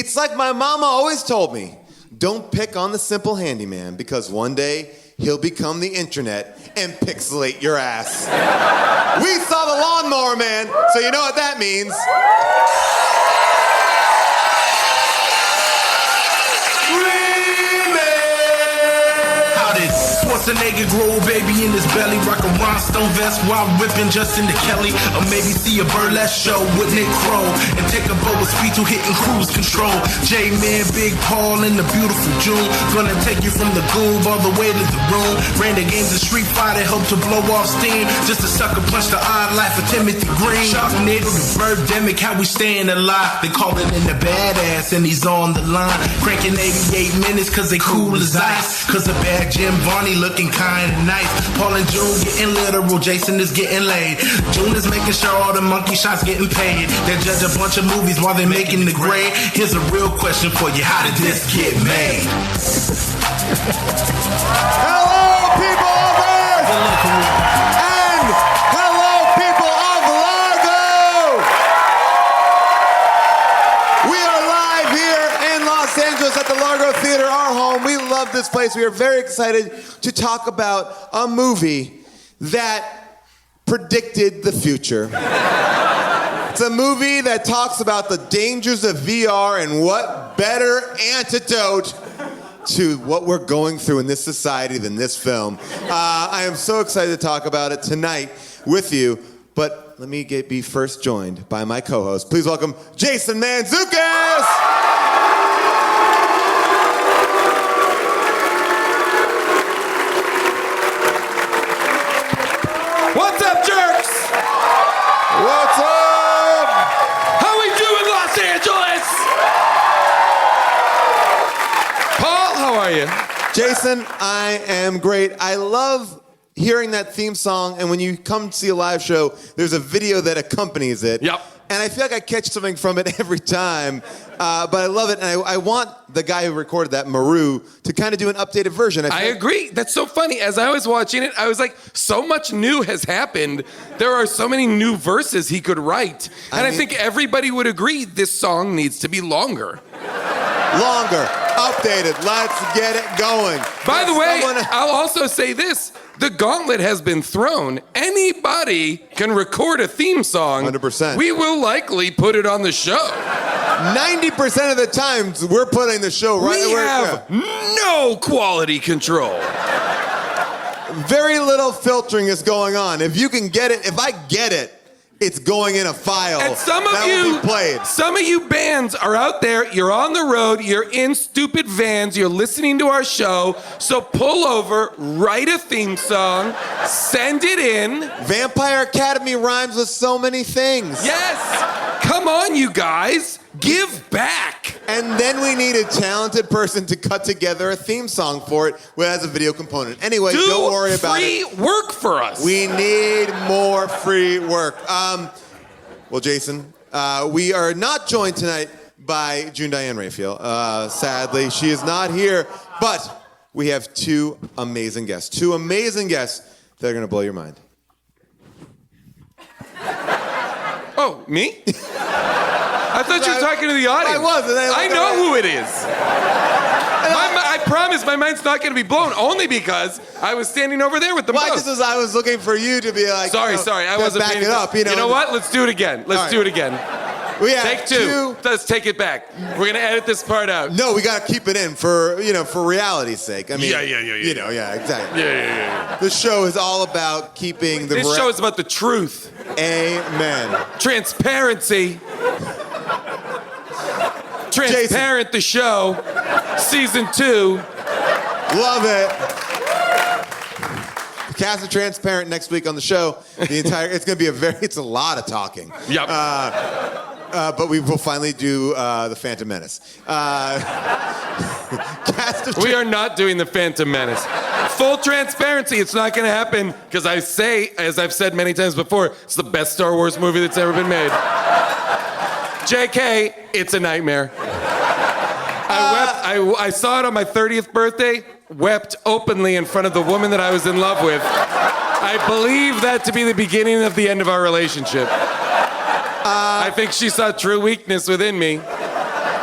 It's like my mama always told me, don't pick on the simple handyman because one day he'll become the internet and pixelate your ass. We saw the Lawnmower Man, so you know what that means. Schwarzenegger grow a baby in his belly, rock a rhinestone vest while whipping Justin to Kelly, or maybe see a burlesque show with Nick Crow and take a boat with speed to hitting cruise control. J-Man, Big Paul, and the beautiful June, gonna take you from the goob all the way to the room. Ran the games of Street Fighter, helped to blow off steam, just a sucker punch the odd life of Timothy Green. Sharknado, the birdemic, how we staying alive. They call it in the badass, and he's on the line, cranking 88 minutes cause they cool as ice, cause a bad Jim Varney looking kinda nice. Paul and June getting literal, Jason is getting laid. June is making sure all the monkey shots getting paid. They judge a bunch of movies while they're making the grade. Here's a real question for you, how did this get made? Hello, people of Earth! And hello, people of Largo! We are live here in Los Angeles at the Largo Theater, our home. We love this place. We are very excited to talk about a movie that predicted the future. It's a movie that talks about the dangers of VR and what better antidote to what we're going through in this society than this film. I am so excited to talk about it tonight with you, but let me be first joined by my co-host. Please welcome Jason Mantzoukas! What's up, jerks? What's up? How we doing, Los Angeles? Paul, how are you? Jason, I am great. I love hearing that theme song, and when you come to see a live show, there's a video that accompanies it. Yep. And I feel like I catch something from it every time, but I love it, and I want the guy who recorded that, Maru, to kind of do an updated version. I agree. That's so funny. As I was watching it, I was like, so much new has happened. There are so many new verses he could write. And I think everybody would agree this song needs to be longer. Longer, updated, let's get it going. By the way, I'll also say this. The gauntlet has been thrown. Anybody can record a theme song. 100%. We will likely put it on the show. 90% of the times, we're putting the show right We where have no quality control. Very little filtering is going on. If you can get it, if I get it, it's going in a file And some of that will be played. Some of you bands are out there, you're on the road, you're in stupid vans, you're listening to our show, so pull over, write a theme song, send it in. Vampire Academy rhymes with so many things. Yes! Come on, you guys. Give back. And then we need a talented person to cut together a theme song for it, which has a video component. Anyway, don't worry about it. Free work for us. We need more free work. Well, Jason, we are not joined tonight by June Diane Raphael. Sadly, she is not here, but we have two amazing guests that are going to blow your mind. Oh, me? I thought you were talking to the audience. I was. I know who it is. I promise my mind's not going to be blown, only because I was standing over there with the mouse. Just as I was looking for you to be like, Sorry, I wasn't back paying it up. You know what? Let's do it again. Do it Take two. Let's take it back. We're going to edit this part out. No, we got to keep it in for reality's sake. I mean, Yeah. Exactly. Yeah. The show is all about keeping the. This show is about the truth. Amen. Transparency. Transparent, the show, season 2. Love it. The cast of Transparent next week on the show. It's going to be it's a lot of talking. Yep. But we will finally do the Phantom Menace. We are not doing the Phantom Menace. Full transparency, it's not going to happen because I say, as I've said many times before, it's the best Star Wars movie that's ever been made. JK, it's a nightmare. I saw it on my 30th birthday, wept openly in front of the woman that I was in love with. I believe that to be the beginning of the end of our relationship. I think she saw true weakness within me.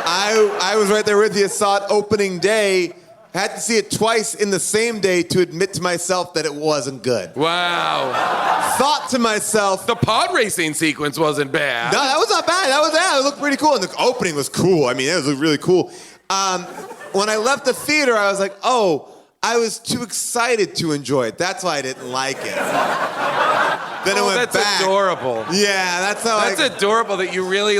I was right there with you. Saw it opening day. Had to see it twice in the same day to admit to myself that it wasn't good. Wow. Thought to myself, The pod racing sequence wasn't bad. no, that was not bad. It looked pretty cool. And the opening was cool. I mean, it was really cool. When I left the theater, I was like, oh, I was too excited to enjoy it. That's why I didn't like it. Then it went that's back. adorable. Yeah, that's how That's adorable that you really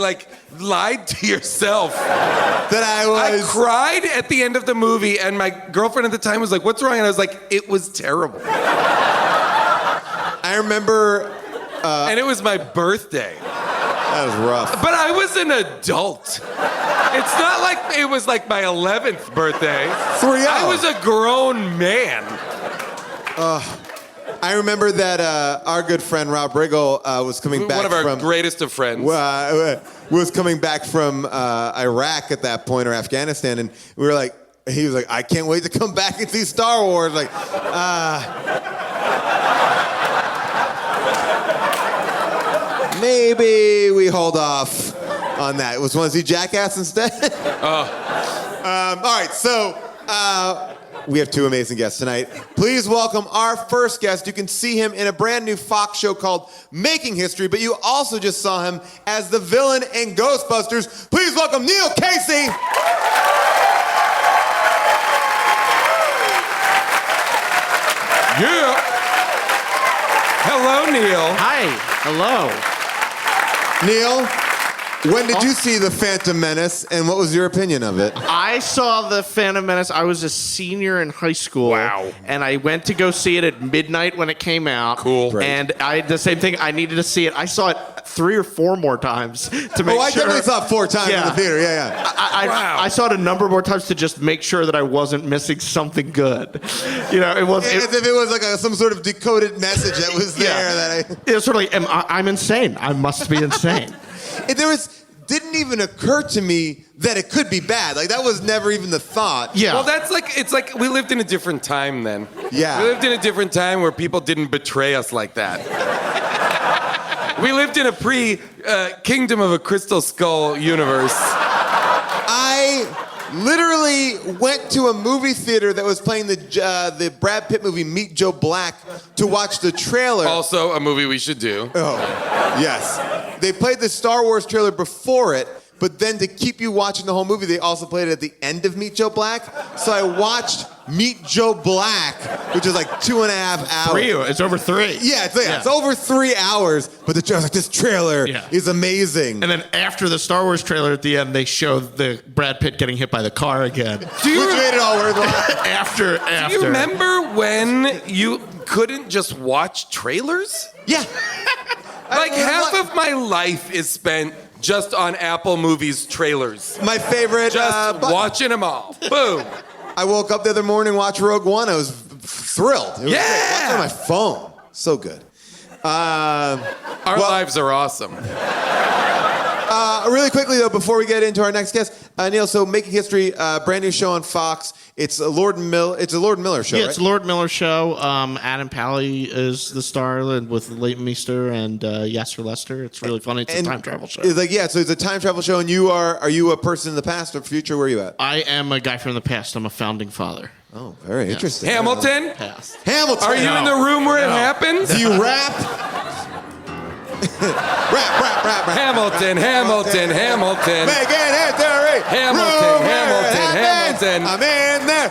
lied to yourself. that I cried at the end of the movie, and my girlfriend at the time was like, "What's wrong?" And I was like, "It was terrible." I remember. And it was my birthday. That was rough. But I was an adult. It's not like it was like my 11th birthday. I was a grown man. I remember that our good friend Rob Riggle was coming back One of our from greatest of friends. Was coming back from Iraq at that point, or Afghanistan, and we were like, he was like, I can't wait to come back and see Star Wars. Like, maybe we hold off on that. Was want to see Jackass instead? All right, so we have two amazing guests tonight. Please welcome our first guest. You can see him in a brand new Fox show called Making History, but you also just saw him as the villain in Ghostbusters. Please welcome Neil Casey. Yeah. Hello, Neil. Hi. Hello. Neil, when did you see The Phantom Menace, and what was your opinion of it? I saw The Phantom Menace. I was a senior in high school. Wow. And I went to go see it at midnight when it came out. Cool. Right. And I the same thing. I needed to see it. I saw it 3 or 4 more times to make sure. I definitely saw it 4 times in the theater. Yeah. Wow. I saw it a number more times to just make sure that I wasn't missing something good. You know, it was. As if it was like some sort of decoded message that was there that It was sort of like, I'm insane. I must be insane. didn't even occur to me that it could be bad. Like, that was never even the thought. Yeah. Well, it's like we lived in a different time then. Yeah. We lived in a different time where people didn't betray us like that. We lived in a pre-Kingdom of a Crystal Skull universe. I literally went to a movie theater that was playing the Brad Pitt movie Meet Joe Black to watch the trailer. Also, a movie we should do. Oh, yes. They played the Star Wars trailer before it, but then to keep you watching the whole movie, they also played it at the end of Meet Joe Black. So I watched Meet Joe Black, which is like 2.5 hours. It's over 3. Yeah, it's over 3 hours, but the trailer's like, this trailer is amazing. And then after the Star Wars trailer at the end, they show the Brad Pitt getting hit by the car again. Which made it all worthwhile. after. Do you remember when you couldn't just watch trailers? Yeah. Like half of my life is spent just on Apple Movies trailers. My favorite. Just watching them all. Boom. I woke up the other morning, watched Rogue One. I was thrilled. It was great. Watched it on my phone. So good. Our lives are awesome. Really quickly, though, before we get into our next guest, Neil, so Making History, brand new show on Fox. It's a Lord and Miller show, Yeah, right? it's a Lord Miller show. Adam Pally is the star with Leighton Meester and Yasser Lester. It's really funny. It's a time travel show. It's like, so it's a time travel show, and are you a person in the past or future? Where are you at? I am a guy from the past. I'm a founding father. Oh, very interesting. Hamilton? Past. Hamilton. Are you in the room where it happens? Do you rap? rap. Hamilton. Making history. Hamilton. I'm in there.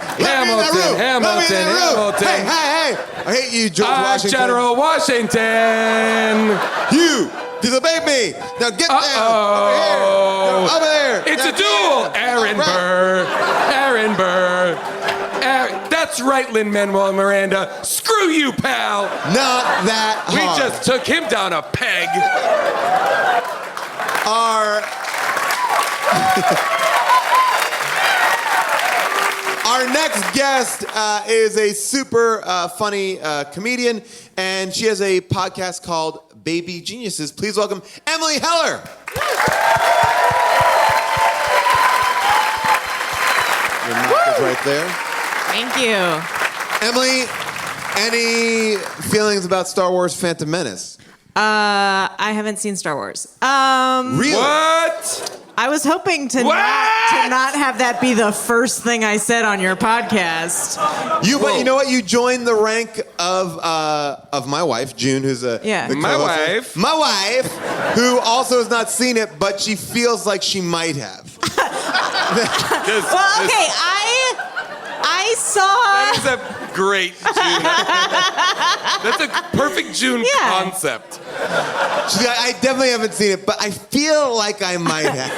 Hamilton. Hey. I hate you, George Washington. General Washington. You disobeyed me. Now get down. Uh-oh. Over there. It's a duel. Aaron Burr. That's right, Lin-Manuel Miranda. Screw you, pal. Not that hard. We just took him down a peg. Our next guest is a super funny comedian, and she has a podcast called Baby Geniuses. Please welcome Emily Heller. Your mic is right there. Thank you. Emily, any feelings about Star Wars Phantom Menace? I haven't seen Star Wars. Really? What? I was hoping to not have that be the first thing I said on your podcast. But you know what? You joined the rank of my wife, June, who's the co-host. My wife, who also has not seen it, but she feels like she might have. Well, okay, I saw. That is a great June. That's a perfect June concept. I definitely haven't seen it, but I feel like I might have.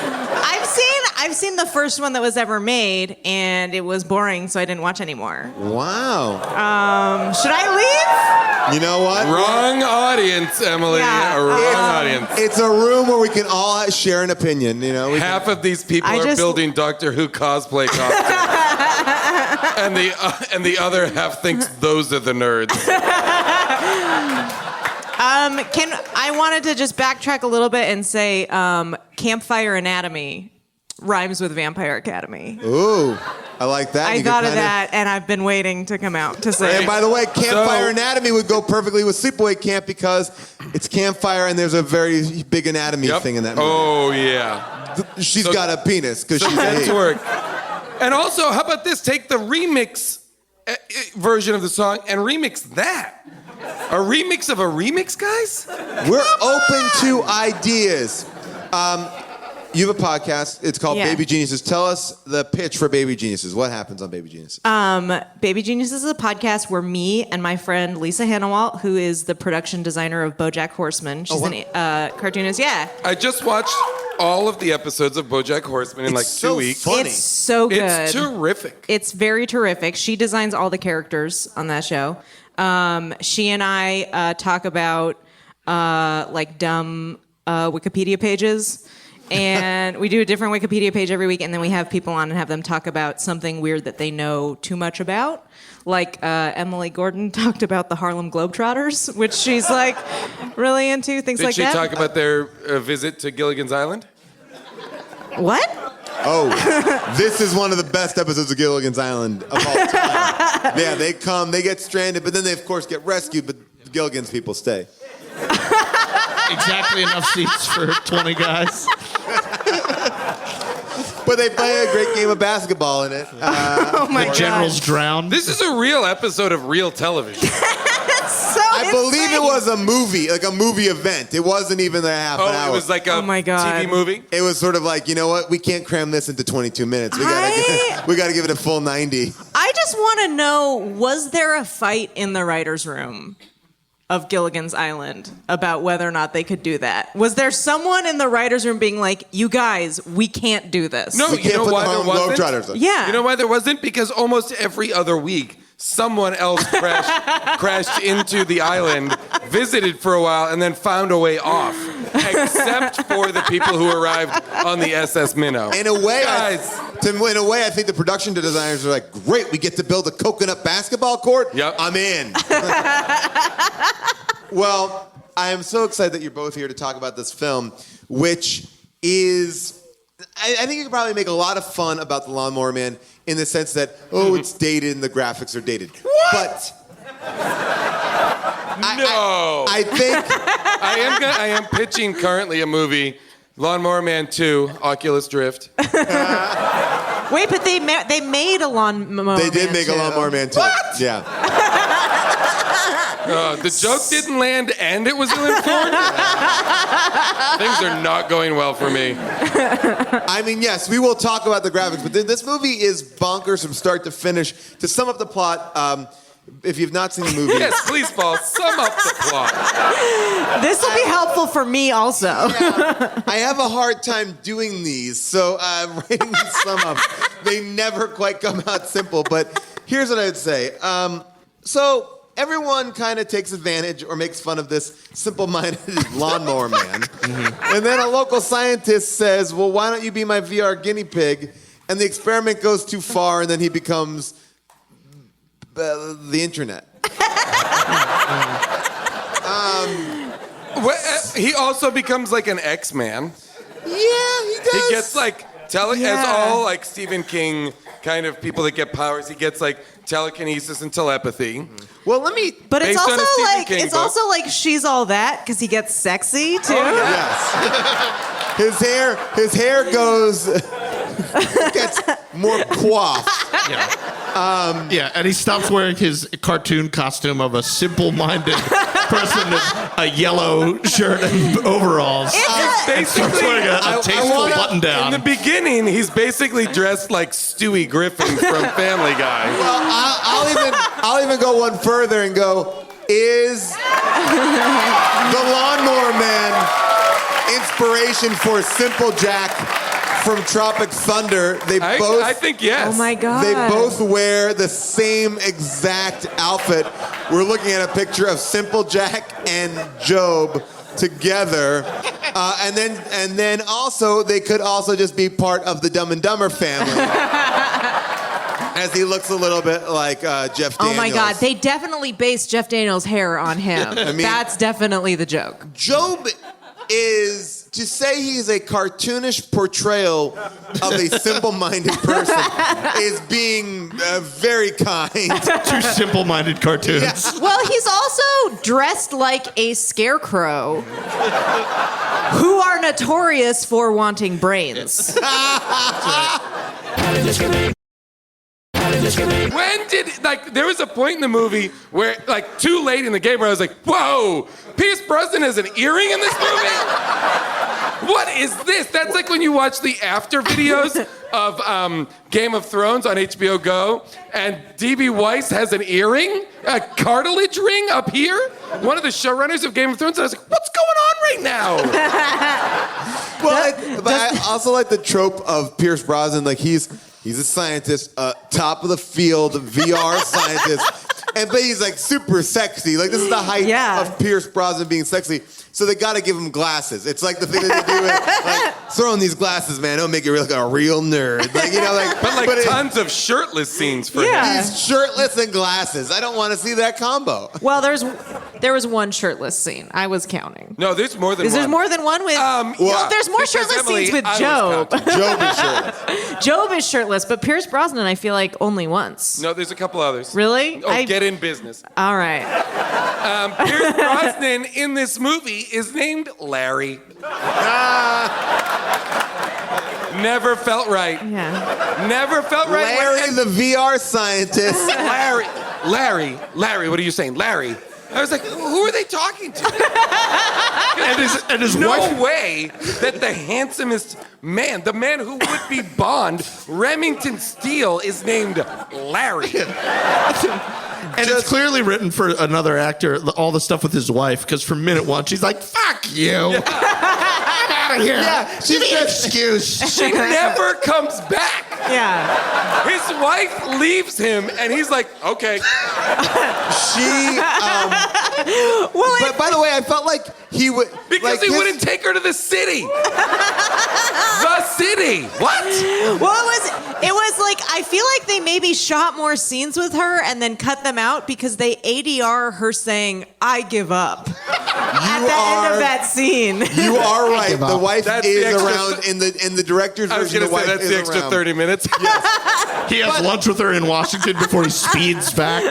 I've seen the first one that was ever made, and it was boring, so I didn't watch anymore. Wow. Should I leave? You know what? Wrong audience, Emily. Yeah. Wrong audience. It's a room where we can all share an opinion. You know, Half of these people are building Doctor Who cosplay costumes, and the other half thinks those are the nerds. I wanted to just backtrack a little bit and say Campfire Anatomy rhymes with Vampire Academy. Ooh, I like that. I thought of that, and I've been waiting to come out to say. And by the way, Campfire Anatomy would go perfectly with Sleepaway Camp because it's campfire and there's a very big anatomy thing in that movie. Oh, yeah. She's got a penis because she's that's a work. And also, how about this? Take the remix version of the song and remix that. A remix of a remix, guys? We're open to ideas. You have a podcast. It's called Baby Geniuses. Tell us the pitch for Baby Geniuses. What happens on Baby Geniuses? Baby Geniuses is a podcast where me and my friend Lisa Hannawalt, who is the production designer of BoJack Horseman, she's a cartoonist. Yeah. I just watched all of the episodes of BoJack Horseman in 2 weeks. Funny. It's so good. It's terrific. It's very terrific. She designs all the characters on that show. She and I talk about dumb Wikipedia pages. And we do a different Wikipedia page every week, and then we have people on and have them talk about something weird that they know too much about. Like Emily Gordon talked about the Harlem Globetrotters, which she's really into, things like that. Did she talk about their visit to Gilligan's Island? What? Oh, this is one of the best episodes of Gilligan's Island of all time. Yeah, they come, they get stranded, but then they, of course, get rescued, but Gilligan's people stay. Exactly enough seats for 20 guys. But they play a great game of basketball in it. Oh my God. The generals drown. This is a real episode of real television. I believe it was a movie, like a movie event. It wasn't even a half an hour. It was like a TV movie? It was sort of like, you know what? We can't cram this into 22 minutes. We gotta give it a full 90. I just want to know, was there a fight in the writer's room of Gilligan's Island about whether or not they could do that? Was there someone in the writer's room being like, you guys, we can't do this? No, We can't put why the there Harlem wasn't? Globetrotters on. Yeah. You know why there wasn't? Because almost every other week, someone else crashed into the island, visited for a while, and then found a way off. Except for the people who arrived on the SS Minnow. In a way, Guys. I think the production designers are like, great, we get to build a coconut basketball court? Yep. I'm in. Well, I am so excited that you're both here to talk about this film, which is, I think you could probably make a lot of fun about the Lawnmower Man in the sense that, it's dated and the graphics are dated. What? But I think I am pitching currently a movie, Lawnmower Man 2, Oculus Drift. Wait, but they made a Lawnmower Man. they did make a Lawnmower Man 2. What? Yeah. The joke didn't land and it was ill-informed. Things are not going well for me. I mean, yes, we will talk about the graphics, but this movie is bonkers from start to finish. To sum up the plot, if you've not seen the movie... Yes, please, Paul, sum up the plot. This will be helpful for me also. I have a hard time doing these, so writing these sum up, they never quite come out simple, but here's what I would say. So everyone kind of takes advantage or makes fun of this simple-minded lawnmower man. Mm-hmm. And then a local scientist says, well, why don't you be my VR guinea pig? And the experiment goes too far, and then he becomes the internet. He also becomes like an X-Man. Yeah, he does. He gets as all like Stephen King kind of people that get powers, he gets like telekinesis and telepathy. Well, let me... But it's Based on a Stephen King book. also like she's all that because he gets sexy too. Yes. his hair gets more coiffed. Yeah, and he stops wearing his cartoon costume of a simple-minded person in a yellow shirt and overalls. And starts wearing a tasteful button-down. In the beginning, he's basically dressed like Stewie Griffin from Family Guy. Well, I'll even go one further and go, is the Lawnmower Man inspiration for Simple Jack from Tropic Thunder? I think yes. Oh my God. They both wear the same exact outfit. We're looking at a picture of Simple Jack and Job together. And then also, they could also just be part of the Dumb and Dumber family. As he looks a little bit like Jeff Daniels. Oh my God, they definitely based Jeff Daniels' hair on him. That's definitely the joke. Job is, to say he's a cartoonish portrayal of a simple-minded person is being very kind. Two simple-minded cartoons. Yeah. Well, he's also dressed like a scarecrow who are notorious for wanting brains. When did, there was a point in the movie where, too late in the game where I was like, whoa, Pierce Brosnan has an earring in this movie? What is this? That's like when you watch the after videos of Game of Thrones on HBO Go, and D.B. Weiss has an earring, a cartilage ring up here, one of the showrunners of Game of Thrones, and I was like, what's going on right now? Well, but I also like the trope of Pierce Brosnan, he's a scientist, top of the field, VR scientist, but he's super sexy. This is the height of Pierce Brosnan being sexy. So they got to give him glasses. It's like the thing that they do with throw on these glasses, man. It'll make you look like a real nerd. But tons of shirtless scenes for him. He's shirtless and glasses. I don't want to see that combo. Well, there was one shirtless scene. I was counting. No, there's more than one. There's more than one with. There's more shirtless scenes with Job. Job is shirtless. Job is shirtless, but Pierce Brosnan, I feel like only once. No, there's a couple others. Really? Get in business. All right. Pierce Brosnan in this movie is named Larry. Never felt right. Yeah. Never felt right. Larry, the VR scientist. Larry, what are you saying? Larry. I was like, who are they talking to? and his no wife. way that the handsomest man, the man who would be Bond, Remington Steele, is named Larry. And it's clearly written for another actor, all the stuff with his wife, because from minute one, she's like, fuck you. I'm out of here. Yeah, Give me an excuse. She never comes back. Yeah. His wife leaves him, and he's like, okay. But by the way, I felt like he would... Because he wouldn't take her to the city. The city. What? Well, it was I feel like they maybe shot more scenes with her and then cut them out because they ADR her saying, I give up. At the end of that scene. You are right. The wife That's is the extra around in the director's I was version. going to say that's the extra around. 30 minutes. Yes. He has lunch with her in Washington before he speeds back.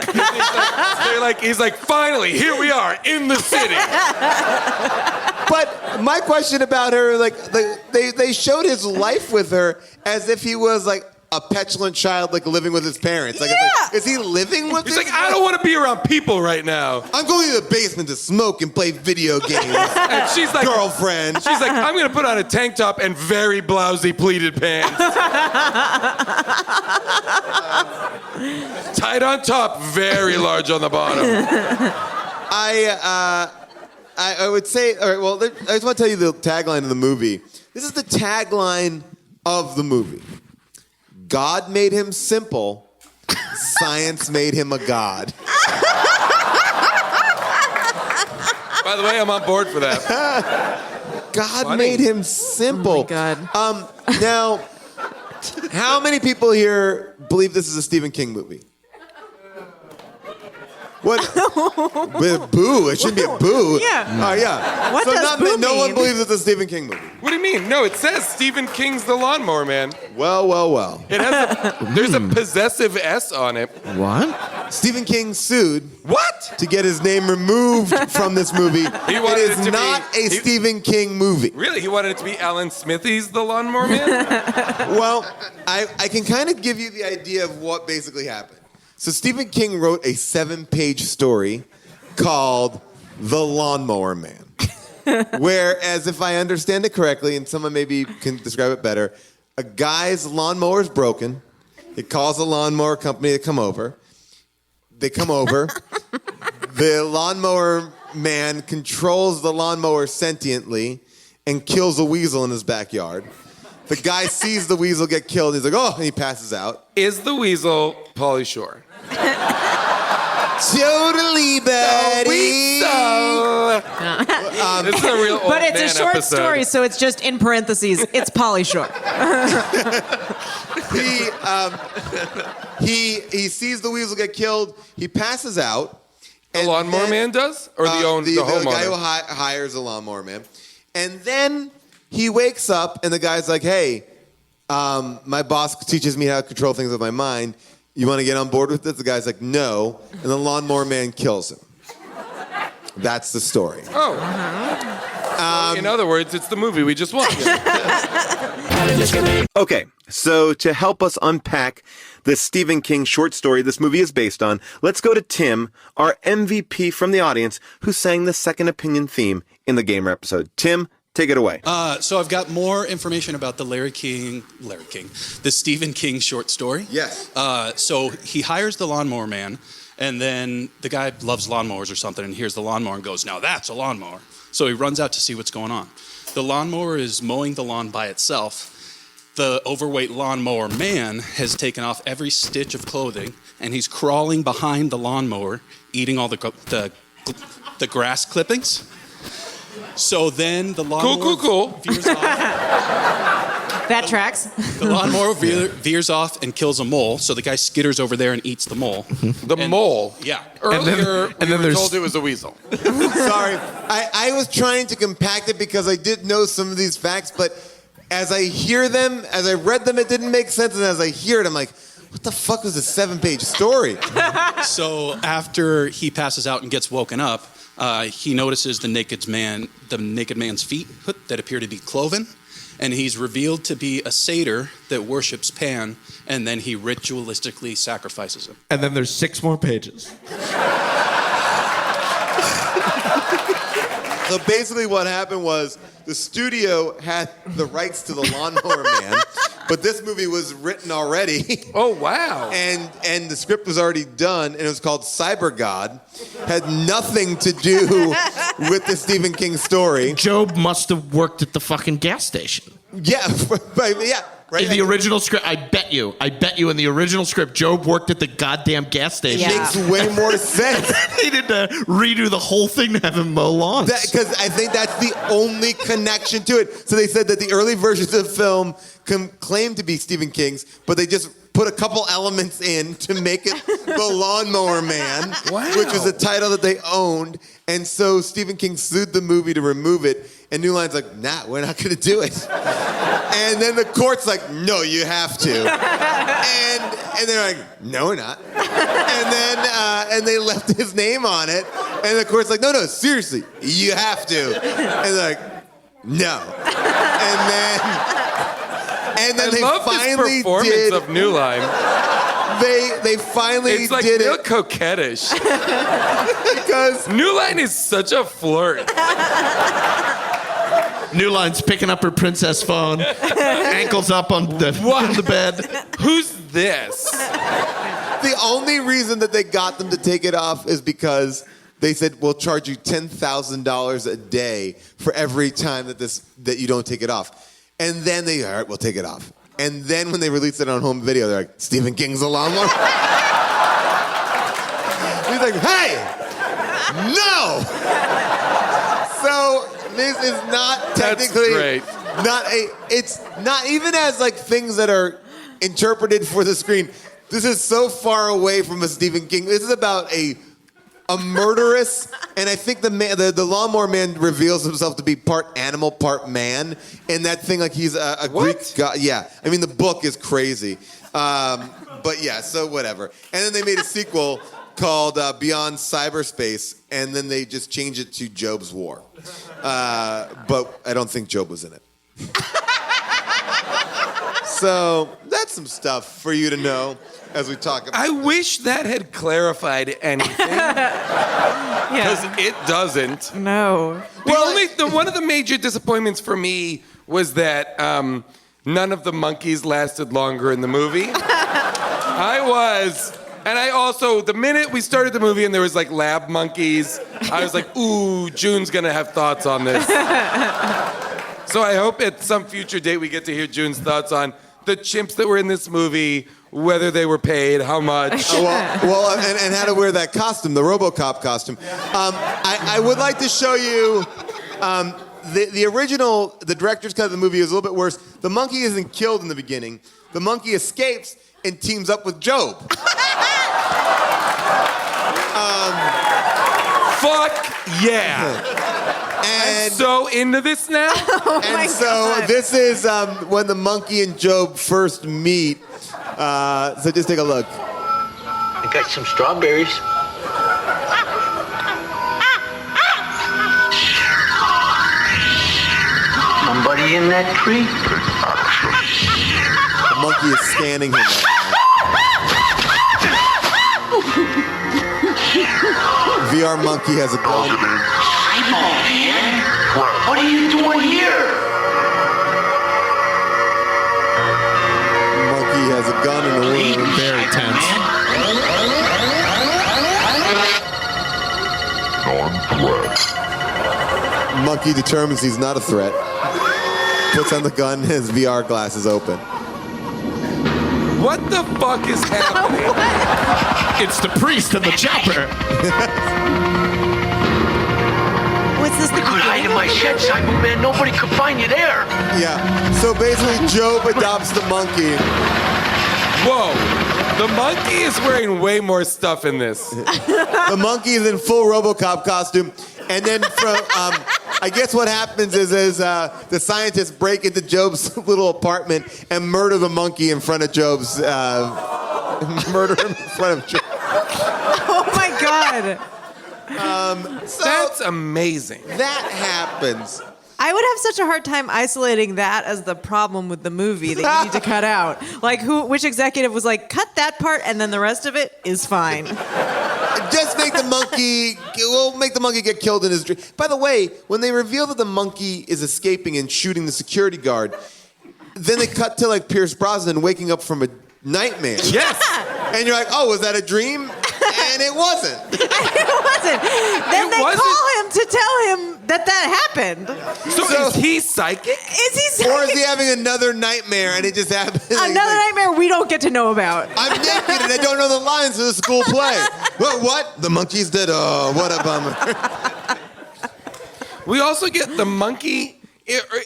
He's like, finally, here we are in the city. But my question about her, they showed his life with her as if he was a petulant child, living with his parents. Is he living with? He's like, I don't want to be around people right now. I'm going to the basement to smoke and play video games. And she's like, girlfriend. She's like, I'm going to put on a tank top and very blousy pleated pants. Tight on top, very large on the bottom. I would say, all right, well, I just want to tell you the tagline of the movie. This is the tagline of the movie. God made him simple. Science made him a god. By the way, I'm on board for that. God made him simple. Oh my God. Now, how many people here believe this is a Stephen King movie? What? With boo. It shouldn't be a boo. Yeah. Yeah. What so does boo no one mean? believes it's a Stephen King movie. What do you mean? No, it says Stephen King's The Lawnmower Man. Well. It has there's a possessive S on it. What? Stephen King sued What? to get his name removed from this movie. It wanted is it to not be- a Stephen King movie. Really? He wanted it to be Alan Smithy's The Lawnmower Man? Well, I can kind of give you the idea of what basically happened. So Stephen King wrote a 7-page story called The Lawnmower Man. Whereas, if I understand it correctly, and someone maybe can describe it better, a guy's lawnmower is broken. He calls a lawnmower company to come over. They come over. The lawnmower man controls the lawnmower sentiently and kills a weasel in his backyard. The guy sees the weasel get killed. He's like, oh, and he passes out. Is the weasel Pauly Shore? Totally, buddy. This is a real old But it's man a short episode. story, so it's just in parentheses. It's Pauly Shore. He sees the weasel get killed. He passes out. The Lawnmower Man does? Or the homeowner? The guy who hires the lawnmower man. And then he wakes up, and the guy's like, hey, my boss teaches me how to control things with my mind. You want to get on board with this? The guy's like, no. And the lawnmower man kills him. That's the story. Oh. So in other words, it's the movie we just watched. Okay, so to help us unpack the Stephen King short story this movie is based on, let's go to Tim, our MVP from the audience, who sang the second opinion theme in the Gamer episode. Tim, take it away. So I've got more information about the the Stephen King short story. Yes. So he hires the lawnmower man, and then the guy loves lawnmowers or something, and hears the lawnmower and goes, now that's a lawnmower. So he runs out to see what's going on. The lawnmower is mowing the lawn by itself. The overweight lawnmower man has taken off every stitch of clothing, and he's crawling behind the lawnmower, eating all the grass clippings. So then the lawnmower veers off. That tracks. The lawnmower veers off and kills a mole. So the guy skitters over there and eats the mole. The mole. Yeah. Earlier, and then we were there's- told it was a weasel. Sorry. I was trying to compact it because I did know some of these facts, but as I hear them, as I read them, it didn't make sense. And as I hear it, I'm like, what the fuck was a 7-page story? So after he passes out and gets woken up, he notices the naked man's feet that appear to be cloven, and he's revealed to be a satyr that worships Pan, and then he ritualistically sacrifices him. And then there's 6 more pages. So basically what happened was the studio had the rights to the Lawnmower Man, but this movie was written already. Oh, wow. And the script was already done, and it was called Cyber God. Had nothing to do with the Stephen King story. Job must have worked at the fucking gas station. Yeah, yeah. Right? In the original script, I bet you in the original script, Job worked at the goddamn gas station. Yeah. Makes way more sense. They needed to redo the whole thing to have him mow lawns. Because I think that's the only connection to it. So they said that the early versions of the film claim to be Stephen King's, but they just put a couple elements in to make it The Lawnmower Man, which was a title that they owned. And so Stephen King sued the movie to remove it. And New Line's like, nah, we're not going to do it. And then the court's like, no, you have to. And they're like, no, we're not. And they left his name on it. And the court's like, no, seriously, you have to. And they're like, no. And then I they love finally this performance did. of New Line. They finally It's like did real it coquettish. because New Line is such a flirt. New Line's picking up her princess phone, ankles up on the bed. Who's this? the only reason that they got them to take it off is because they said we'll charge you $10,000 a day for every time that you don't take it off. And then all right, we'll take it off. And then when they released it on home video, they're like, Stephen King's The Lawnmower. He's like, hey, no. So this is not technically great. It's not even as like things that are interpreted for the screen. This is so far away from a Stephen King. This is about a a murderous, and I think the Lawnmower Man reveals himself to be part animal, part man, and that thing like he's a Greek god. Yeah, I mean the book is crazy, but yeah, so whatever. And then they made a sequel called Beyond Cyberspace, and then they just changed it to Job's War, but I don't think Job was in it. So that's some stuff for you to know as we talk about. I wish that had clarified anything, because it doesn't. No. One of the major disappointments for me was that none of the monkeys lasted longer in the movie. The minute we started the movie and there was like lab monkeys, I was like, ooh, June's gonna have thoughts on this. So I hope at some future date we get to hear June's thoughts on the chimps that were in this movie, whether they were paid, how much. And how to wear that costume, the RoboCop costume. I would like to show you the original, the director's cut of the movie is a little bit worse. The monkey isn't killed in the beginning. The monkey escapes and teams up with Job. Fuck yeah. I'm so into this now. This is when the monkey and Job first meet. So just take a look. I got some strawberries. Somebody in that tree? The monkey is scanning him right now. VR monkey has a gun. Eyeball, man. What are you doing here? Monkey has a gun in the room. Very tense. Non-threat. Monkey determines he's not a threat. Puts on the gun, his VR glasses open. What the fuck is happening? It's the priest and the chopper. What's this? You could hide in my shed, Cyberman. Nobody could find you there. Yeah. So basically, Job adopts the monkey. Whoa. The monkey is wearing way more stuff in this. The monkey is in full RoboCop costume. And then I guess what happens is the scientists break into Job's little apartment and murder the monkey in front of Job's... murder him in front of Job. Oh, my God. That's amazing. That happens. I would have such a hard time isolating that as the problem with the movie that you need to cut out. Like, which executive was like, cut that part, and then the rest of it is fine. Just make the monkey... We'll make the monkey get killed in his dream. By the way, when they reveal that the monkey is escaping and shooting the security guard, then they cut to, like, Pierce Brosnan waking up from a nightmare. Yes. And you're like, oh, was that a dream? And it wasn't. It wasn't. Then they call him to tell him that happened. So is he psychic? Is he psychic? Or is he having another nightmare and it just happened? Another nightmare we don't get to know about. I'm naked and I don't know the lines of the school play. What? The monkey's dead. Oh, what a bummer. We also get the monkey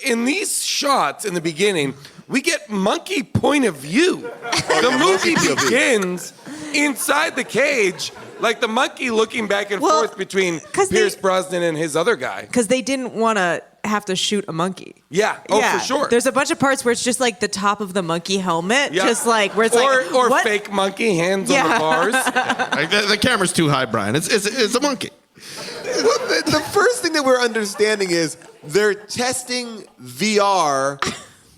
in these shots in the beginning. We get monkey point of view. The movie begins inside the cage, like the monkey looking back and forth between Pierce Brosnan and his other guy. Because they didn't want to have to shoot a monkey. Yeah. Oh, for sure. There's a bunch of parts where it's just like the top of the monkey helmet, just like where it's or what? fake monkey hands on the bars. Like the camera's too high, Brian. It's a monkey. The first thing that we're understanding is they're testing VR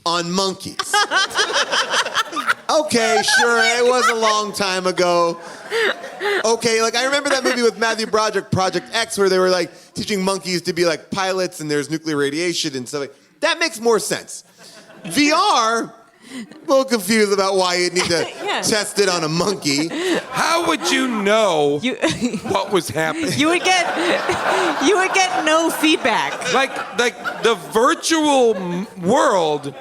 on monkeys. Okay, sure, it was a long time ago. Okay, like I remember that movie with Matthew Broderick, Project X, where they were like teaching monkeys to be like pilots and there's nuclear radiation and stuff like that. That makes more sense. VR, a little confused about why you'd need to test it on a monkey. How would you know what was happening? You would get no feedback. Like the virtual world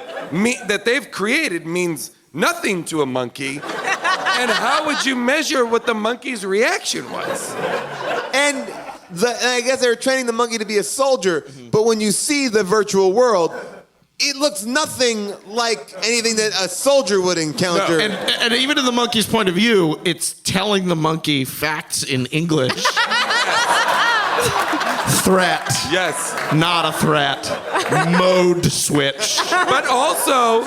that they've created means nothing to a monkey. And how would you measure what the monkey's reaction was? And I guess they were training the monkey to be a soldier, but when you see the virtual world, it looks nothing like anything that a soldier would encounter. No. And even in the monkey's point of view, it's telling the monkey facts in English Threat. Yes. Not a threat. Mode switch. But also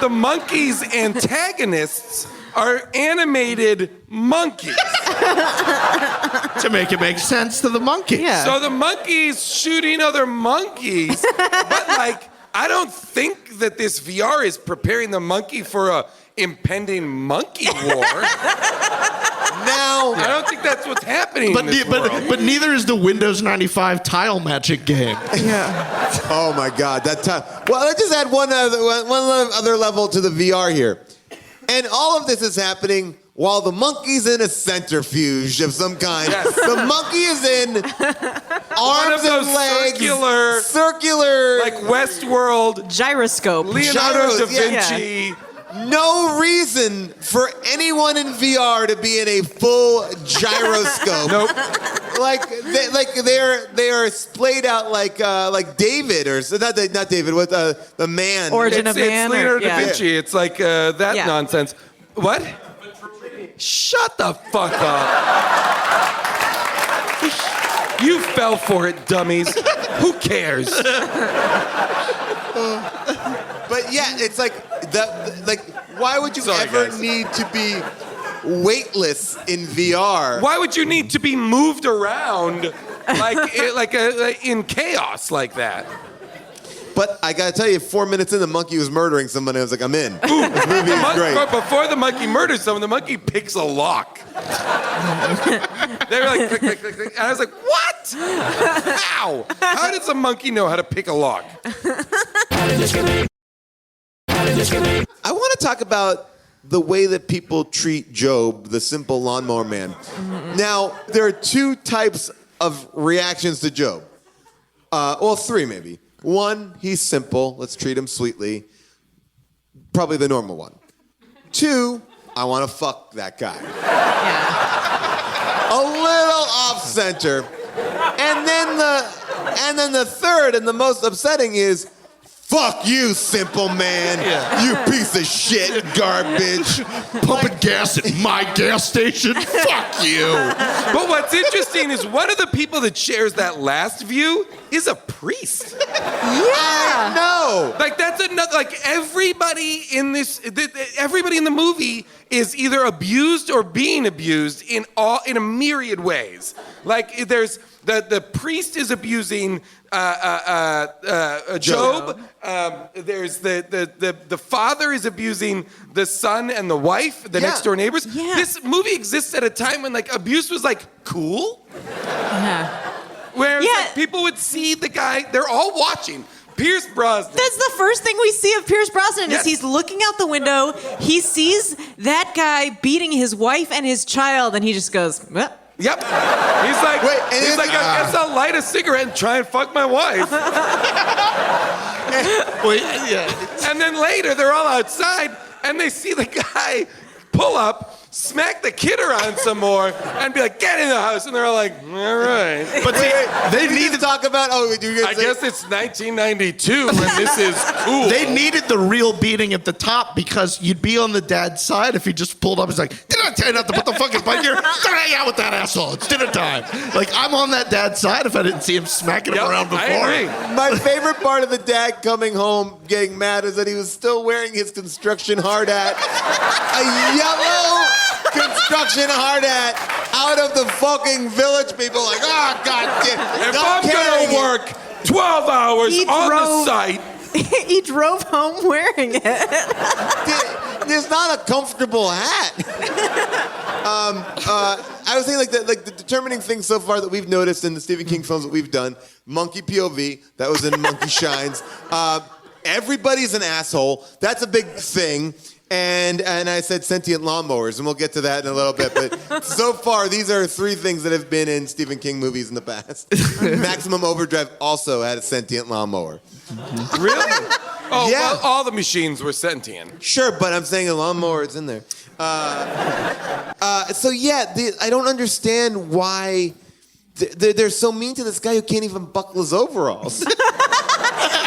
the monkeys' antagonists are animated monkeys. To make it make sense to the monkey. Yeah. So the monkeys shooting other monkeys, but like, I don't think that this VR is preparing the monkey for a impending monkey war. Now, I don't think that's what's happening in this world. But neither is the Windows 95 tile magic game. oh my God, that time. Well, let's just add one other level to the VR here. And all of this is happening while the monkey's in a centrifuge of some kind. Yes. The monkey is in arms those and legs. circular, like Westworld, Gyroscope. Leonardo Gyros, da yeah. Vinci. No reason for anyone in VR to be in a full gyroscope. Nope. They are splayed out like David or not David, what the man. Origin of It's Man. Leonardo da yeah. Vinci. It's like that Yeah. nonsense. What? Shut the fuck up. You fell for it, dummies. Who cares? But yeah, it's like why would you Sorry, ever guys. need to be weightless in VR? Why would you need to be moved around like in chaos like that? But I gotta tell you, 4 minutes in, the monkey was murdering somebody. I was like, I'm in. This movie is great. But before the monkey murders someone, the monkey picks a lock. They were like, click, click, click, click. And I was like, what? How? How does a monkey know how to pick a lock? I want to talk about the way that people treat Job, the simple lawnmower man. Now, there are two types of reactions to Job. Well, three maybe. One, he's simple. Let's treat him sweetly. Probably the normal one. Two, I want to fuck that guy. A little off center. And then the third and the most upsetting is, fuck you, simple man. You piece of shit, garbage. Pumping gas at my gas station? Fuck you. But what's interesting is one of the people that shares that last view is a priest. Yeah. No. Like that's another. Like everybody in the movie is either abused or being abused in a myriad ways. Like there's the priest is abusing Job. There's the father is abusing the son and the wife, the next door neighbors. Yeah. This movie exists at a time when like abuse was like cool. Where like, people would see the guy, they're all watching. Pierce Brosnan. That's the first thing we see of Pierce Brosnan Yes. is he's looking out the window. He sees that guy beating his wife and his child, and he just goes, well. Yep. He's like, I guess I'll light a cigarette and try and fuck my wife. And then later, they're all outside, and they see the guy pull up, smack the kid around some more, and be like, get in the house. And they're all like, all right. But they need to talk about. I guess it's 1992 when this is cool. They needed the real beating at the top because you'd be on the dad's side if he just pulled up. He's like, did I tell you not to put the fucking bike here? Don't hang out with that asshole. It's dinner time. Like, I'm on that dad's side if I didn't see him smacking him around before. I agree. My favorite part of the dad coming home getting mad is that he was still wearing his construction hard hat. A yellow construction hard hat out of the fucking village people like, oh, God damn. If I'm going to work 12 hours the site. He drove home wearing it. There's not a comfortable hat. I was saying like the determining thing so far that we've noticed in the Stephen King films that we've done, monkey POV, that was in Monkey Shines. Everybody's an asshole. That's a big thing. And I said sentient lawnmowers, and we'll get to that in a little bit. But so far, these are three things that have been in Stephen King movies in the past. Maximum Overdrive also had a sentient lawnmower. Really? Oh, yeah. Well, all the machines were sentient. Sure, but I'm saying a lawnmower is in there. So yeah, I don't understand why they're so mean to this guy who can't even buckle his overalls.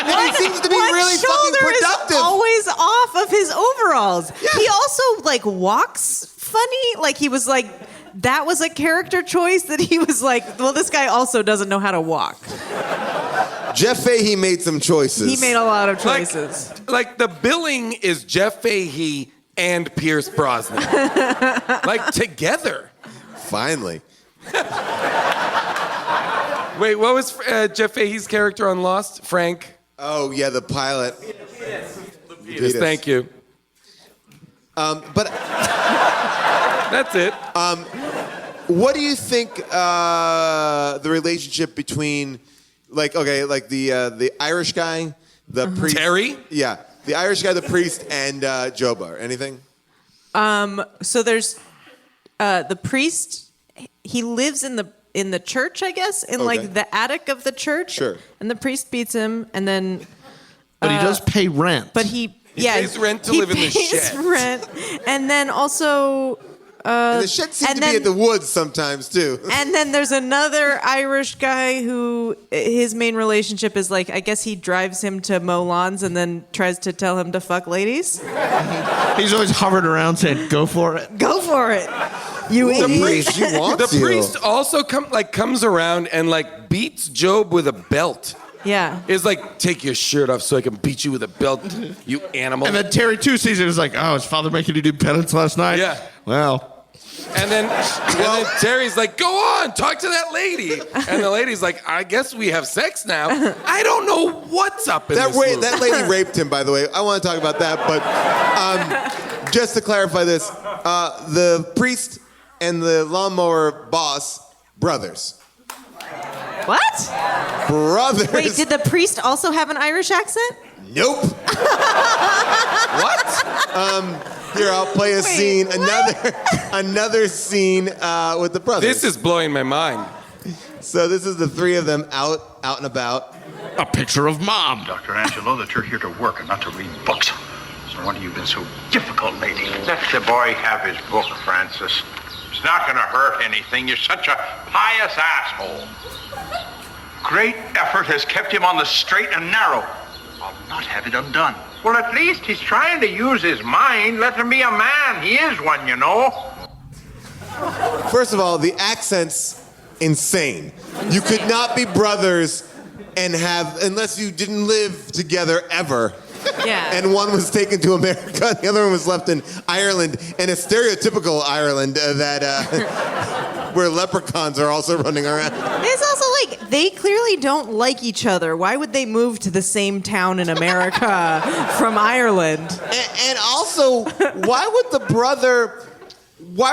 And he seems to be really fucking productive. Is always off of his overalls. Yeah. He also like walks funny. Like he was like that was a character choice that he was like, well, this guy also doesn't know how to walk. Jeff Fahey made some choices. He made a lot of choices. Like the billing is Jeff Fahey and Pierce Brosnan. Like together. Finally. Wait, what was Jeff Fahey's character on Lost? Frank? Oh, yeah, the pilot. Yes, thank you. But That's it. what do you think the relationship between, the Irish guy, the priest? Terry? Yeah, the Irish guy, the priest, and Job are. Anything? So there's the priest. He lives in the church, I guess, in Okay. like the attic of the church. Sure. And the priest beats him, and then. But he does pay rent. But he pays rent to live in the He pays shed. rent, and then also. And the shed seems and to then- be at the woods sometimes too. And then there's another Irish guy who his main relationship is like, I guess he drives him to mow lawns and then tries to tell him to fuck ladies. He's always hovered around saying, "Go for it." Go for it, you The idiot. priest, She wants the you. priest also comes around and like beats Job with a belt. Yeah. Is like, take your shirt off so I can beat you with a belt, you animal. And then Terry too sees it. Is like, "Oh, his father making you do penance last night." Yeah. Well, And then Terry's like, go on, talk to that lady. And the lady's like, I guess we have sex now. I don't know what's up in this movie. That lady raped him, by the way. I want to talk about that, but just to clarify this, the priest and the lawnmower boss, brothers. What? Brothers. Wait, did the priest also have an Irish accent? Nope. What? Here, I'll play a scene. Another scene with the brothers. This is blowing my mind. So this is the three of them out and about. a picture of mom. Dr. Angelo, that you're here to work and not to read books. So why have you been so difficult lately? Let the boy have his book, Francis. It's not going to hurt anything. You're such a pious asshole. Great effort has kept him on the straight and narrow. I'll not have it undone. Well, at least he's trying to use his mind. Let him be a man. He is one, you know. First of all, the accent's insane. You could not be brothers and unless you didn't live together ever. Yeah. And one was taken to America, the other one was left in Ireland, and a stereotypical Ireland where leprechauns are also running around. It's also like, they clearly don't like each other. Why would they move to the same town in America from Ireland? And also, why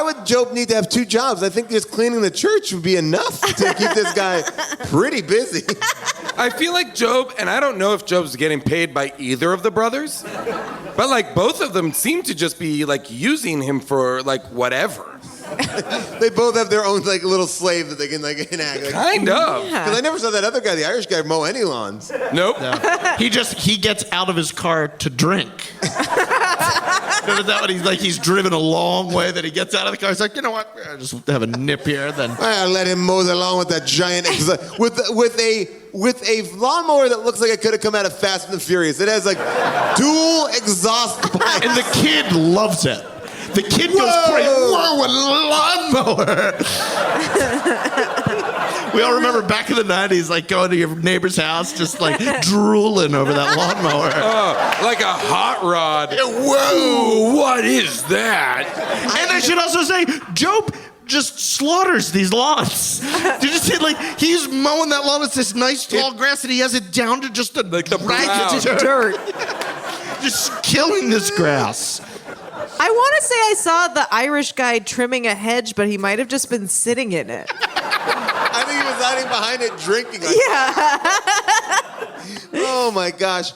would Job need to have two jobs? I think just cleaning the church would be enough to keep this guy pretty busy. I feel like Job, and I don't know if Job's getting paid by either of the brothers, but like both of them seem to just be like using him for like whatever. They both have their own like little slave that they can like enact. Kind of. Because I never saw that other guy, the Irish guy, mow any lawns. Nope. He gets out of his car to drink. Remember that when he's driven a long way, that he gets out of the car. He's like, you know what? I'll just have a nip here. Then I let him mow the lawn with that giant with a lawnmower that looks like it could have come out of Fast and the Furious. It has like dual exhaust pipes. and the kid loves it. The kid goes crazy. Whoa, a lawnmower! We all remember back in the 90s, like going to your neighbor's house, just like drooling over that lawnmower. Oh, like a hot rod. Whoa! What is that? And I should also say, Job just slaughters these lawns. Did you see, like, he's mowing that lawn with this nice tall grass, and he has it down to just Like the ragged brown. dirt. Just killing this grass. I want to say I saw the Irish guy trimming a hedge, but he might have just been sitting in it. I think he was hiding behind it drinking. Yeah. Oh my gosh.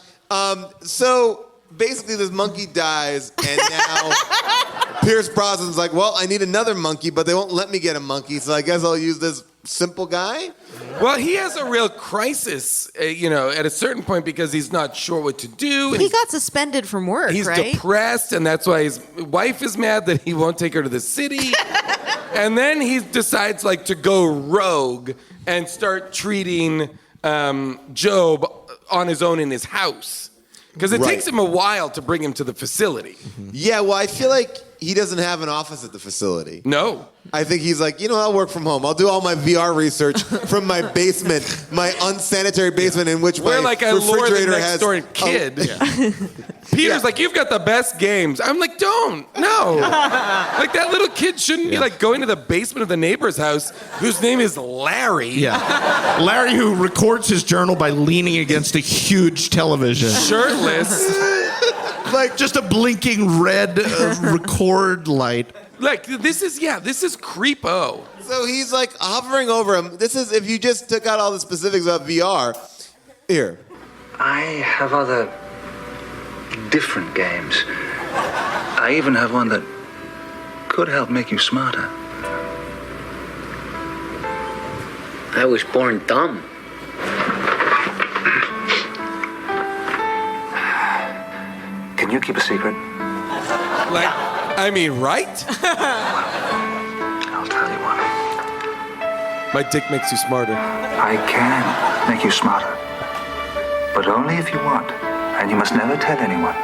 So basically this monkey dies and now Pierce Brosnan's like, well, I need another monkey, but they won't let me get a monkey, so I guess I'll use this simple guy. Well, he has a real crisis, at a certain point because he's not sure what to do. And He got suspended from work, he's right? depressed, and that's why his wife is mad that he won't take her to the city. And then he decides to go rogue and start treating Job on his own in his house. Because it Right. takes him a while to bring him to the facility. Yeah, well, I feel like he doesn't have an office at the facility. No. I think he's like, I'll work from home. I'll do all my VR research from my basement, my unsanitary basement in which We're my like, I lure the refrigerator next has... door kid. Peter's like, you've got the best games. I'm like, don't. No. Like, that little kid shouldn't be, like, going to the basement of the neighbor's house whose name is Larry. Yeah. Larry, who records his journal by leaning against a huge television. Shirtless. Like, Just a blinking red record light. Like, this is creepo. so he's like hovering over him. This is, if you just took out all the specifics about VR. Here. I have other different games. I even have one that could help make you smarter. I was born dumb. Can you keep a secret? Like, I mean, right? I'll tell you what. My dick makes you smarter. I can make you smarter. But only if you want. And you must never tell anyone.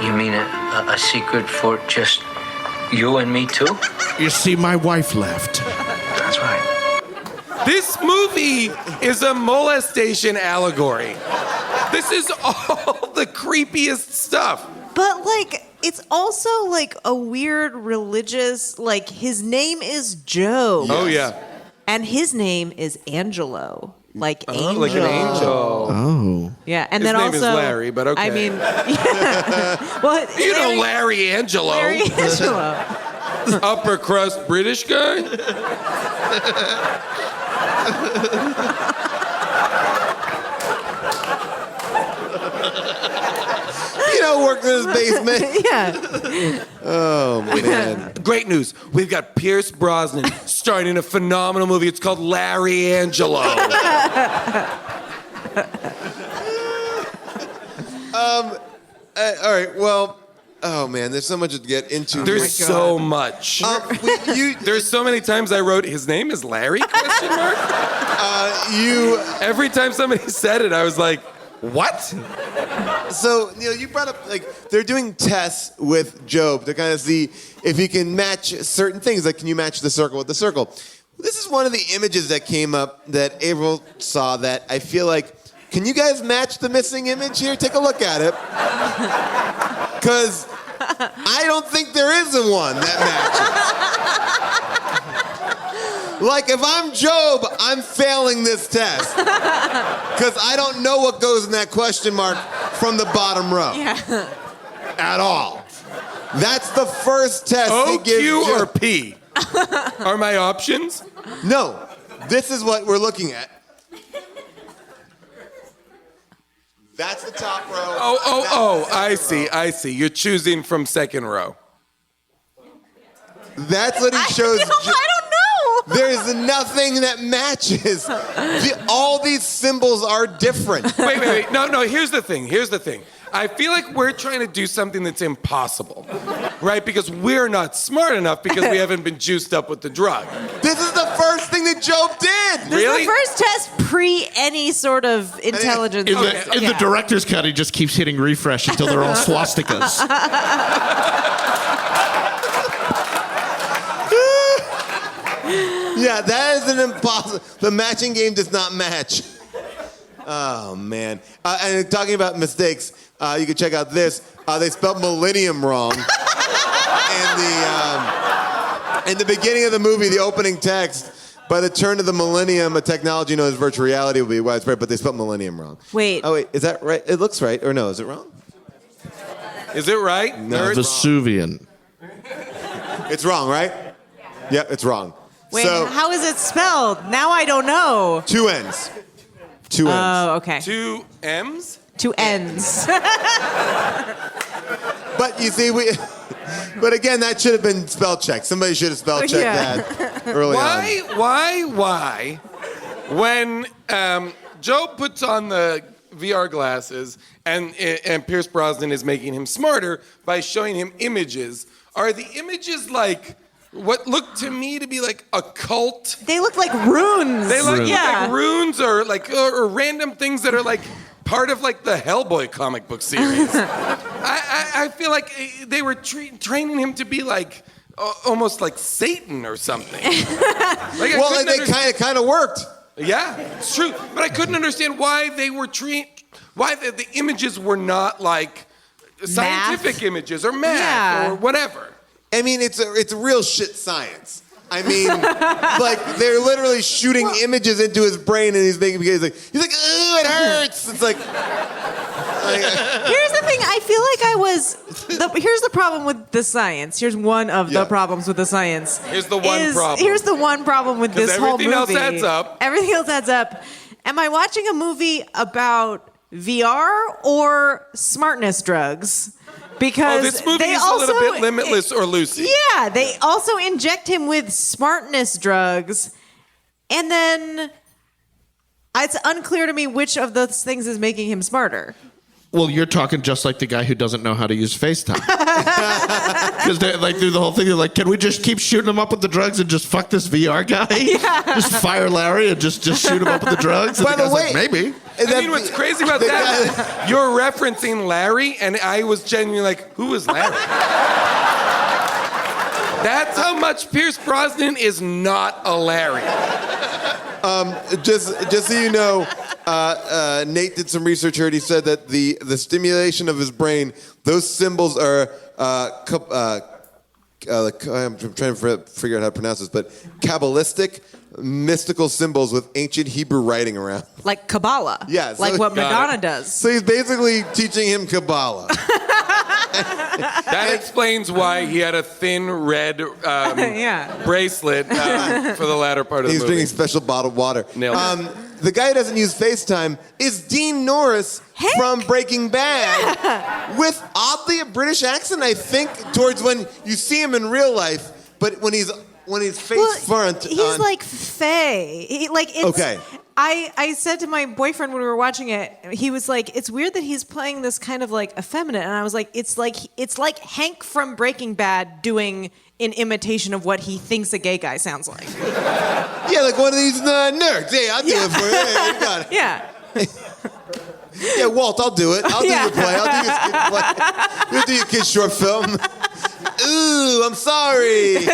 You mean a secret for just you and me too? You see, my wife left. That's right. This movie is a molestation allegory. This is all the creepiest stuff. But like, it's also like a weird religious. Like, his name is Job. Oh yeah. And his name is Angelo. Like angel. Like an angel. Oh. Yeah, and His then name is also Larry, but okay. I mean, yeah. Well, You know Larry Angelo. Larry Angelo. Upper crust British guy? Worked in his basement. Yeah. Oh, man. Great news. We've got Pierce Brosnan starring in a phenomenal movie. It's called Larry Angelo. All right, well, oh, man, there's so much to get into. There's so much. There's so many times I wrote, his name is Larry? Question mark? Every time somebody said it, I was like, what? So, you brought up, like, they're doing tests with Job to kind of see if he can match certain things. Like, can you match the circle with the circle? This is one of the images that came up that April saw that I feel like, can you guys match the missing image here? Take a look at it. Because I don't think there isn't one that matches. Like, if I'm Job, I'm failing this test. Because I don't know what goes in that question mark from the bottom row. Yeah. At all. That's the first test O, he gives Q, Job. or P? Are my options? No. This is what we're looking at. That's the top row. Oh, I see. You're choosing from second row. That's what he shows. I don't know. There's nothing that matches. All these symbols are different. Wait. No, here's the thing. I feel like we're trying to do something that's impossible, right? Because we're not smart enough because we haven't been juiced up with the drug. This is the first thing that Job did. This Really? is the first test pre any sort of intelligence. In the director's cut, he just keeps hitting refresh until they're all swastikas. Yeah, that is an impossible. The matching game does not match. Oh, man. And talking about mistakes, you can check out this. They spelled millennium wrong. In the beginning of the movie, the opening text, by the turn of the millennium, a technology known as virtual reality will be widespread, but they spelled millennium wrong. Wait. Oh, wait, is that right? It looks right. Or no, is it wrong? Is it right? No, Vesuvian. It's wrong, right? Yep, it's wrong. Wait, So, how is it spelled? Now I don't know. 2 N's. 2 N's. Oh, okay. 2 M's? 2 N's. But you see, but again, that should have been spell checked. Somebody should have spell checked that early on. Why? When Joe puts on the VR glasses and Pierce Brosnan is making him smarter by showing him images, are the images like what looked to me to be like occult? They look like runes. They look like runes or random things that are like part of like the Hellboy comic book series. I feel like they were training him to be like almost like Satan or something. Like, well, they kind of worked. Yeah, it's true. But I couldn't understand why they were why the images were not like scientific images or math or whatever. I mean, it's a real shit science. I mean, like they're literally shooting images into his brain, and he's like, ooh, it hurts. It's like. Here's the thing. I feel like here's the problem with the science. Here's one of the problems with the science. Here's the one problem. Here's the one problem with this whole movie. Everything else adds up. Everything else adds up. Am I watching a movie about VR or smartness drugs? Because this movie is a little bit Limitless or Lucy. Yeah, they also inject him with smartness drugs, and then it's unclear to me which of those things is making him smarter. Well, you're talking just like the guy who doesn't know how to use FaceTime. Because they like do the whole thing. They're like, can we just keep shooting him up with the drugs and just fuck this VR guy? Yeah. Just fire Larry and just shoot him up with the drugs? And By the way, like, maybe. I mean, what's crazy about that is you're referencing Larry, and I was genuinely like, who is Larry? That's how much Pierce Brosnan is not a Larry. Just so you know, Nate did some research here, and he said that the stimulation of his brain, those symbols are, I'm trying to figure out how to pronounce this, but Kabbalistic, mystical symbols with ancient Hebrew writing around. Like Kabbalah. Yeah. Like what Madonna does. So he's basically teaching him Kabbalah. That explains why he had a thin red bracelet for the latter part of the movie. He's drinking special bottled water. Nailed it. The guy who doesn't use FaceTime is Dean Norris from Breaking Bad, with oddly a British accent, I think, towards when you see him in real life, but when he's face front. He's like Fahey. Okay. I said to my boyfriend when we were watching it, he was like, it's weird that he's playing this kind of like effeminate. And I was like, it's like Hank from Breaking Bad doing an imitation of what he thinks a gay guy sounds like. Yeah, like one of these nerds. Hey, I'll do it for you. Hey, you got it. Yeah. Yeah, Walt, I'll do it. I'll do your play. I'll do your kid play. You'll do your kid's short film. Ooh, I'm sorry.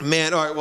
Man, all right.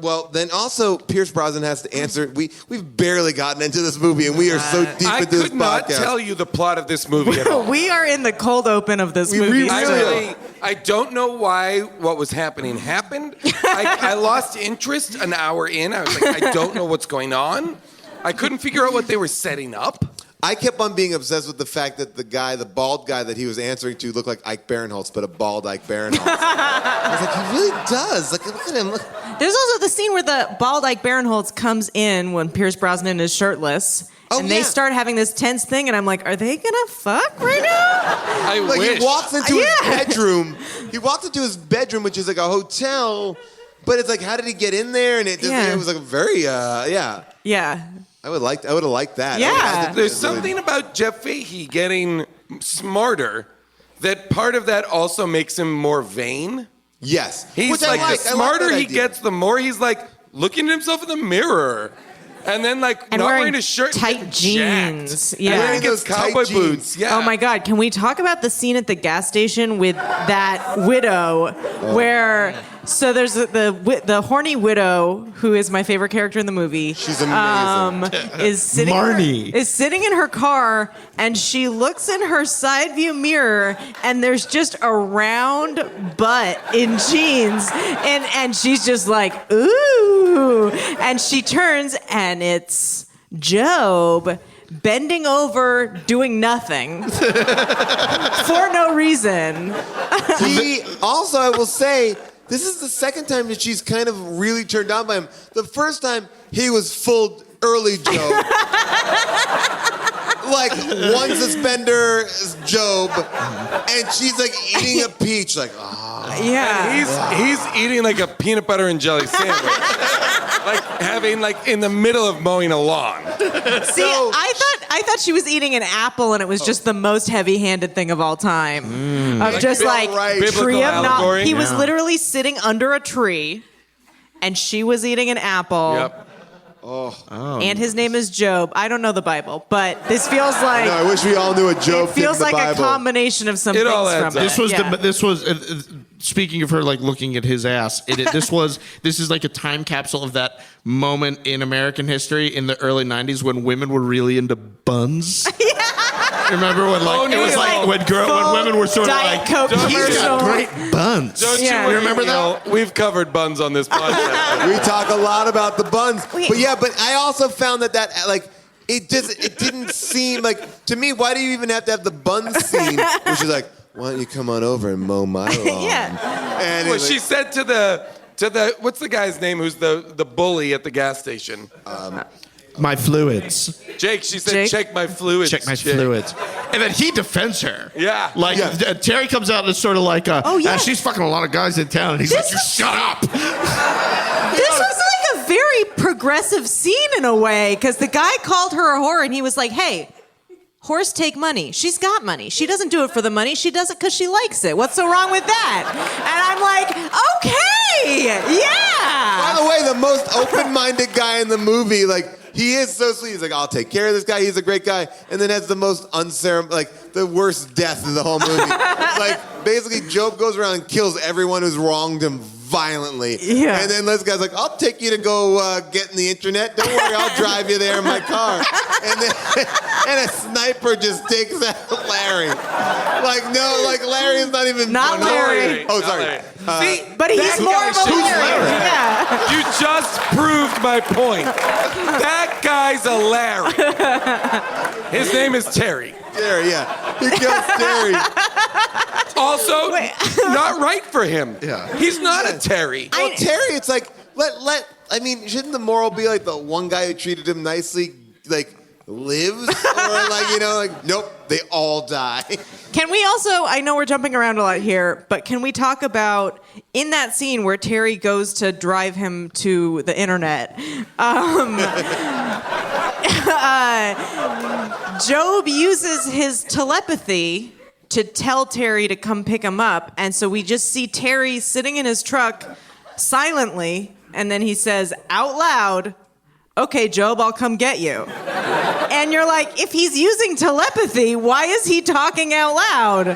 Well, then also Pierce Brosnan has to answer. We've barely gotten into this movie, and we are so deep into this podcast. I could not tell you the plot of this movie at all. We are in the cold open of this movie. I don't know why what was happening happened. I lost interest an hour in. I was like, I don't know what's going on. I couldn't figure out what they were setting up. I kept on being obsessed with the fact that the bald guy that he was answering to looked like Ike Barinholtz, but a bald Ike Barinholtz. I was like, he really does. Like, look at him. Look. There's also the scene where the bald Ike Barinholtz comes in when Pierce Brosnan is shirtless. They start having this tense thing, and I'm like, are they gonna fuck right now? I wish. He walks into his bedroom. He walks into his bedroom, which is like a hotel, but it's like, how did he get in there? And it was like a very, Yeah. I would have liked that. Yeah. There's something about Jeff Fahey getting smarter that part of that also makes him more vain. Yes. He's like, the smarter he gets, the more he's like looking at himself in the mirror. And then not wearing a shirt. Tight jeans. Yeah. And then he gets cowboy boots. Yeah. Oh my God. Can we talk about the scene at the gas station with that widow where... So there's the horny widow, who is my favorite character in the movie. She's amazing. Is sitting Marnie. is sitting in her car, and she looks in her side view mirror, and there's just a round butt in jeans, and she's just like, ooh, and she turns, and it's Job bending over, doing nothing for no reason. He also, I will say, this is the second time that she's kind of really turned on by him. The first time, he was full early Job. Like, one suspender is Job, and she's like eating a peach, like, Yeah. And he's eating like a peanut butter and jelly sandwich. Like having in the middle of mowing a lawn. See, I thought she was eating an apple, and it was just the most heavy-handed thing of all time. Of just tree of allegory. He was literally sitting under a tree, and she was eating an apple. Yep. And his name is Job. I don't know the Bible, but this feels like... No, I wish we all knew a Job It feels in the like Bible. a combination of some It things all adds from up. it. This was speaking of her like looking at his ass. This is like a time capsule of that moment in American history in the early 90s when women were really into buns. Remember when it was like when women were sort of Diet like, Coke he's got commercial. great buns. Don't Yeah. you remember that? We've covered buns on this podcast. We talk a lot about the buns, Wait. but I also found that like it didn't seem like to me. Why do you even have to have the bun scene? Which is like, why don't you come on over and mow my lawn? Yeah. And Well, it's she like, said to the what's the guy's name who's the bully at the gas station? My fluids. Jake. She said, Jake? check my fluids. Check my Jake." fluids. And then he defends her. Yeah. Like, Yeah. Terry comes out and it's sort of like, yeah. she's fucking a lot of guys in town. And he's like, you shut up. This was like a very progressive scene in a way, because the guy called her a whore and he was like, hey, whores take money. She's got money. She doesn't do it for the money. She does it because she likes it. What's so wrong with that? And I'm like, okay, yeah. by the way, the most open-minded guy in the movie, like. He is so sweet. He's like, I'll take care of this guy. He's a great guy. And then has the most like the worst death of the whole movie. Like, basically, Job goes around and kills everyone who's wronged him violently. Yeah. And then this guy's like, I'll take you to go get in the internet. Don't worry, I'll drive you there in my car. And then and a sniper just takes out Larry. Like, no, like Larry is not even... Not Larry. Oh, Not sorry. Larry. See, but he's that more guy of a should- Larry. Yeah. You just proved my point. That guy's a Larry. His name is Terry. Terry, yeah. He kills Terry. Also, not right for him. Yeah. He's not a Terry. Well, Terry, it's like, I mean, shouldn't the moral be like the one guy who treated him nicely, like, lives? Or like, nope, they all die. Can we also, I know we're jumping around a lot here, but can we talk about, in that scene where Terry goes to drive him to the internet, Job uses his telepathy to tell Terry to come pick him up, and so we just see Terry sitting in his truck silently, and then he says out loud, okay, Job, I'll come get you. And you're like, if he's using telepathy, why is he talking out loud?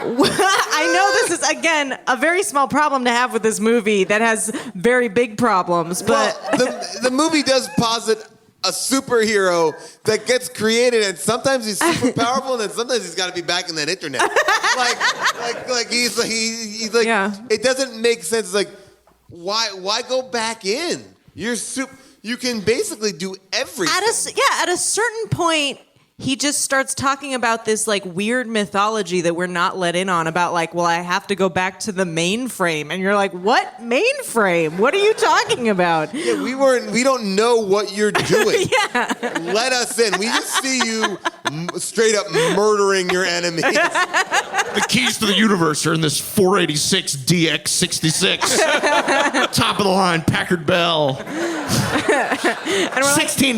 I know this is, again, a very small problem to have with this movie that has very big problems, but... Well, the movie does posit a superhero that gets created, and sometimes he's super powerful, and then sometimes he's got to be back in that internet. like he's like, Yeah. It doesn't make sense. Like, why go back in? You can basically do everything. At a certain point, he just starts talking about this like weird mythology that we're not let in on about like, well, I have to go back to the mainframe. And you're like, what mainframe? What are you talking about? Yeah, we don't know what you're doing. Yeah. Let us in. We just see you straight up murdering your enemies. The keys to the universe are in this 486 DX66. Top of the line, Packard Bell. 16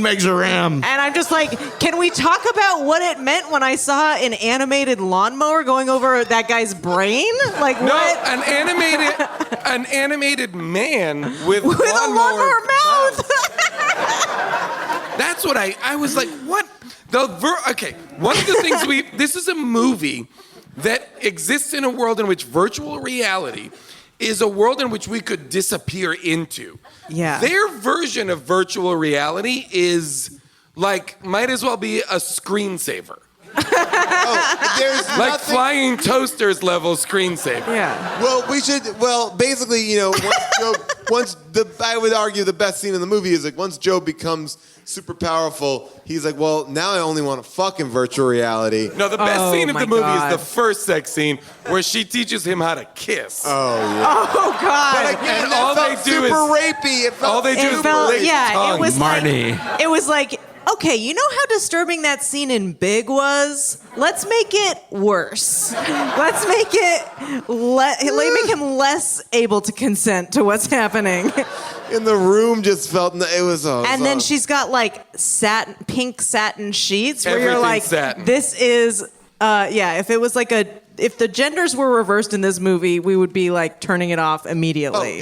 megs of RAM. And I'm just like, can we talk about what it meant when I saw an animated lawnmower going over that guy's brain? Like No, what? an animated man with a lawnmower mouth. That's what I was like, what? Okay, one of the things this is a movie that exists in a world in which virtual reality is a world in which we could disappear into. Yeah. Their version of virtual reality is like, might as well be a screensaver. There's Like nothing. flying toasters level screensaver. Yeah. Well, basically, I would argue the best scene in the movie is like once Joe becomes super powerful, he's like, well, now I only want a fucking virtual reality. No, the best scene of my the movie God. is the first sex scene where she teaches him how to kiss. Oh God. And all that they felt do super is- rapey. It felt all they do It is felt, break yeah, tongue. it was Marnie. like, it was like, okay, you know how disturbing that scene in Big was? Let's make it worse. Let's make make him less able to consent to what's happening. in the room just felt it was. And then she's got like pink satin sheets where you're Everything's like, satin. this is, if it was like if the genders were reversed in this movie, we would be like turning it off immediately.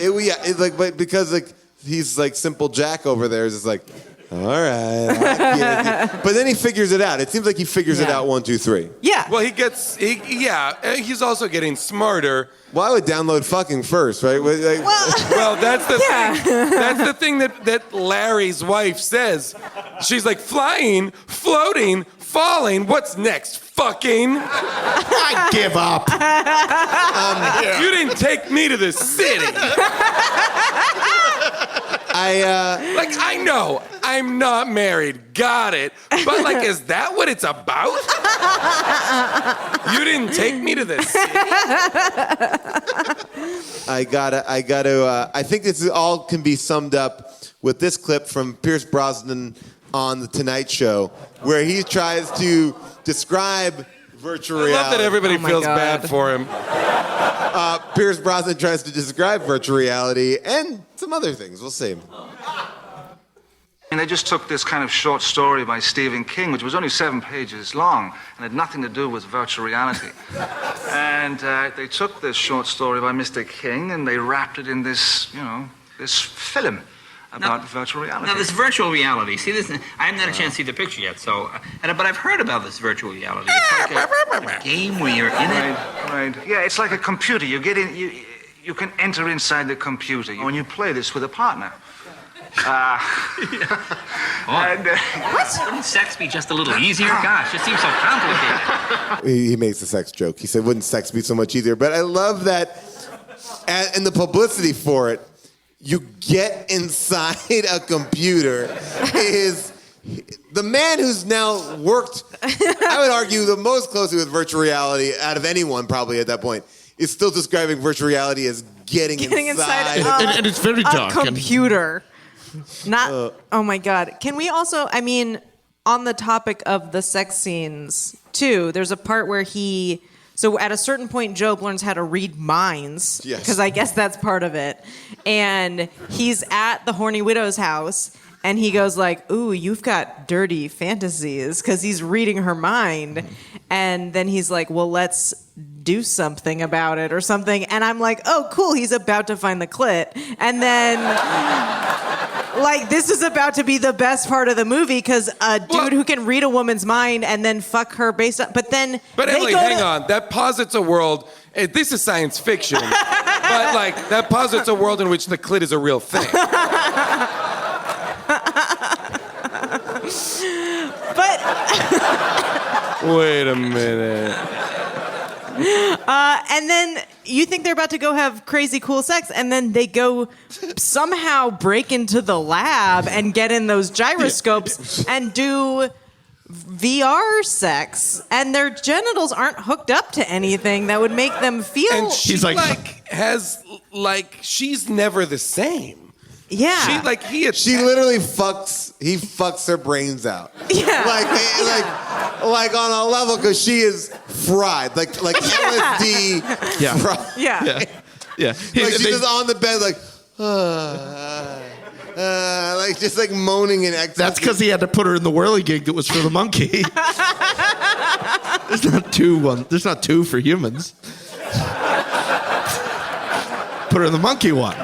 but because like he's like Simple Jack over there is just like, all right. I get it. But then he figures it out. It seems like he figures it out 1, 2, 3. Yeah. Well, he's also getting smarter. Well, I would download fucking first, right? Well, that's the thing. That's the thing that Larry's wife says. She's like, flying, floating, falling. What's next? Fucking. I give up. You didn't take me to the city. I know I'm not married. Got it. But like, is that what it's about? You didn't take me to the city. I think this all can be summed up with this clip from Pierce Brosnan on The Tonight Show, where he tries to describe virtual reality. I love that everybody feels bad for him. Pierce Brosnan tries to describe virtual reality and some other things. We'll see. And they just took this kind of short story by Stephen King, which was only 7 pages long and had nothing to do with virtual reality. And they took this short story by Mr. King and they wrapped it in this, this film about virtual reality. Now, this virtual reality, see this? I haven't had a chance to see the picture yet, but I've heard about this virtual reality. It's like a game where you're in it. Right. Yeah, it's like a computer. You get in, you can enter inside the computer when you play this with a partner. Wouldn't sex be just a little easier? Gosh, it seems so complicated. He makes a sex joke. He said, wouldn't sex be so much easier? But I love that, and the publicity for it, you get inside a computer is the man who's now worked, I would argue, the most closely with virtual reality out of anyone probably at that point, is still describing virtual reality as getting inside and it's very dark. A computer. Not, oh my God. Can we also, on the topic of the sex scenes, too, there's a part where so at a certain point, Job learns how to read minds. Yes. Because I guess that's part of it. And he's at the horny widow's house, and he goes like, ooh, you've got dirty fantasies, because he's reading her mind. And then he's like, well, let's do something about it or something. And I'm like, oh, cool, he's about to find the clit. And then... like, this is about to be the best part of the movie because a dude who can read a woman's mind and then fuck her based on... But Emily, hang on. That posits a world... This is science fiction. But, that posits a world in which the clit is a real thing. But... Wait a minute. And then you think they're about to go have crazy cool sex, and then they go somehow break into the lab and get in those gyroscopes and do VR sex, and their genitals aren't hooked up to anything that would make them feel. And she's she's never the same. Yeah. She literally fucks her brains out. Yeah. Like on a level, because she is fried. Like LSD fried. Yeah. Yeah. She's just on the bed just moaning in ecstasy. That's because he had to put her in the whirligig that was for the monkey. There's not two for humans. Put her in the monkey one.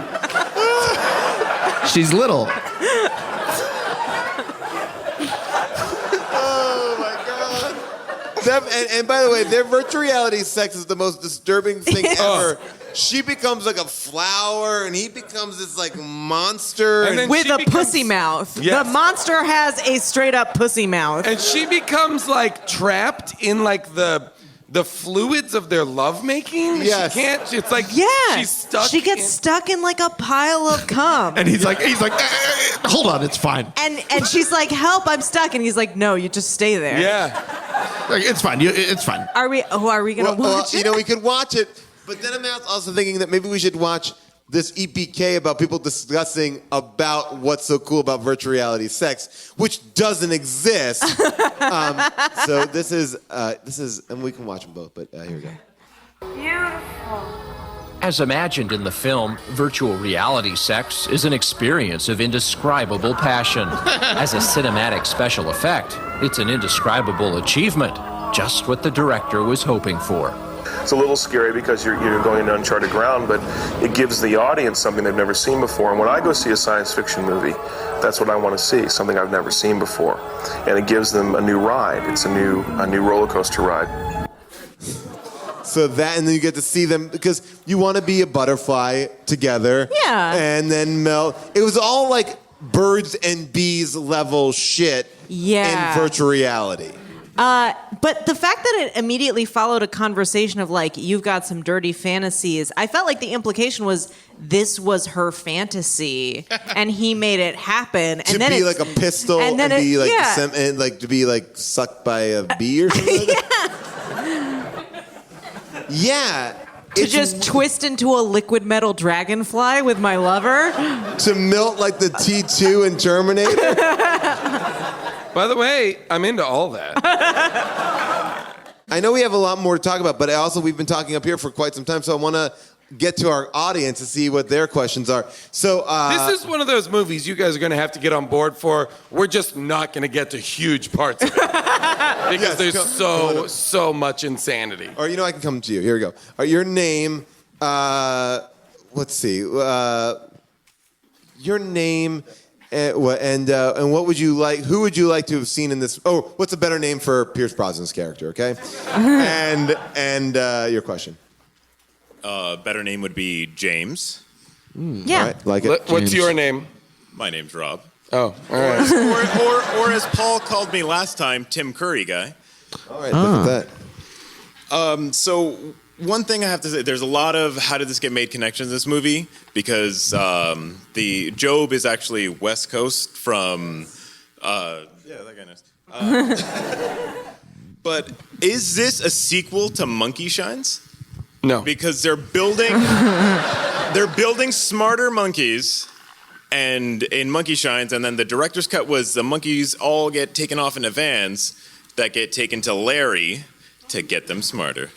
She's little. Oh my God. And by the way, their virtual reality sex is the most disturbing thing ever. She becomes like a flower, and he becomes this monster. With a pussy mouth. Yes. The monster has a straight up pussy mouth. And she becomes trapped in the fluids of their lovemaking. Yes. She can't. It's she's stuck. She gets stuck in a pile of cum. And he's like, hold on, it's fine. And she's like, help, I'm stuck. And he's like, no, you just stay there. Yeah. It's fine. It's fine. Are we gonna watch it? We could watch it, but then I'm also thinking that maybe we should watch this EPK about people discussing about what's so cool about virtual reality sex, which doesn't exist. So this is, and we can watch them both, but here we go. Beautiful. As imagined in the film, virtual reality sex is an experience of indescribable passion. As a cinematic special effect, it's an indescribable achievement, just what the director was hoping for. It's a little scary because you're going into uncharted ground, but it gives the audience something they've never seen before. And when I go see a science fiction movie, that's what I want to see, something I've never seen before. And it gives them a new ride. It's a new roller coaster ride. So that, and then you get to see them, because you want to be a butterfly together. Yeah. And then melt. It was all like birds and bees level shit Yeah. in virtual reality. But the fact that it immediately followed a conversation of like, you've got some dirty fantasies, I felt like the implication was this was her fantasy and he made it happen. To be like a pistol and be like, yeah. and like to be like sucked by a bee or something. Yeah. To just twist into a liquid metal dragonfly with my lover. To melt like the T2 in Terminator. By the way, I'm into all that. I know we have a lot more to talk about, but also we've been talking up here for quite some time, so I want to get to our audience to see what their questions are. So this is one of those movies you guys are going to have to get on board for. We're just not going to get to huge parts of it. Because there's so much insanity. Or, I can come to you. Here we go. Your name, let's see. Your name, and what would you like, who would you like to have seen in this? Oh, what's a better name for Pierce Brosnan's character, okay? and your question. Better name would be James. Yeah. All right, like it. What's your name? My name's Rob. Oh, all right. Or as Paul called me last time, Tim Curry guy. All right, look at that. So one thing I have to say, there's a lot of how did this get made connections in this movie, because the Job is actually West Coast from that guy knows. But is this a sequel to Monkey Shines? No. Because they're building smarter monkeys. And in Monkey Shines, and then the director's cut was the monkeys all get taken off into vans that get taken to Larry to get them smarter.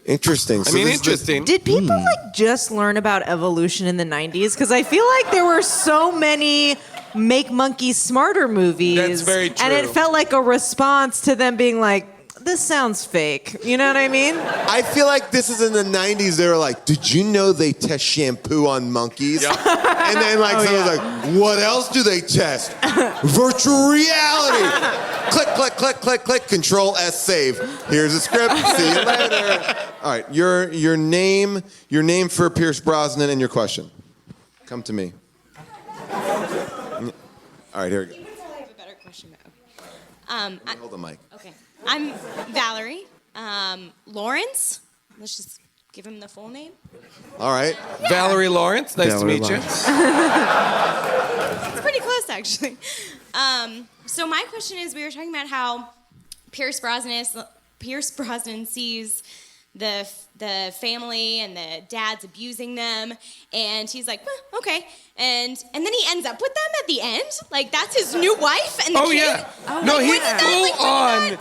Interesting. So interesting. Did people like just learn about evolution in the 90s? Because I feel like there were so many Make Monkeys Smarter movies. That's very true. And it felt like a response to them being like, this sounds fake. You know what I mean? I feel like this is in the 90s. They were like, did you know they test shampoo on monkeys? Yep. And then someone's like, what else do they test? Virtual reality. Click, click, click, click, click. Control S, save. Here's a script. See you later. All right, your name for Pierce Brosnan and your question. Come to me. All right, here we go. I have a better question though. Hold the mic. Okay. I'm Valerie. Lawrence. Let's just give him the full name. All right. Valerie Lawrence, nice to meet you. It's pretty close, actually. So my question is, we were talking about how Pierce Brosnan sees the family and the dad's abusing them, and he's like, okay, and then he ends up with them at the end. Like that's his new wife and the kid. Yeah. No, he full on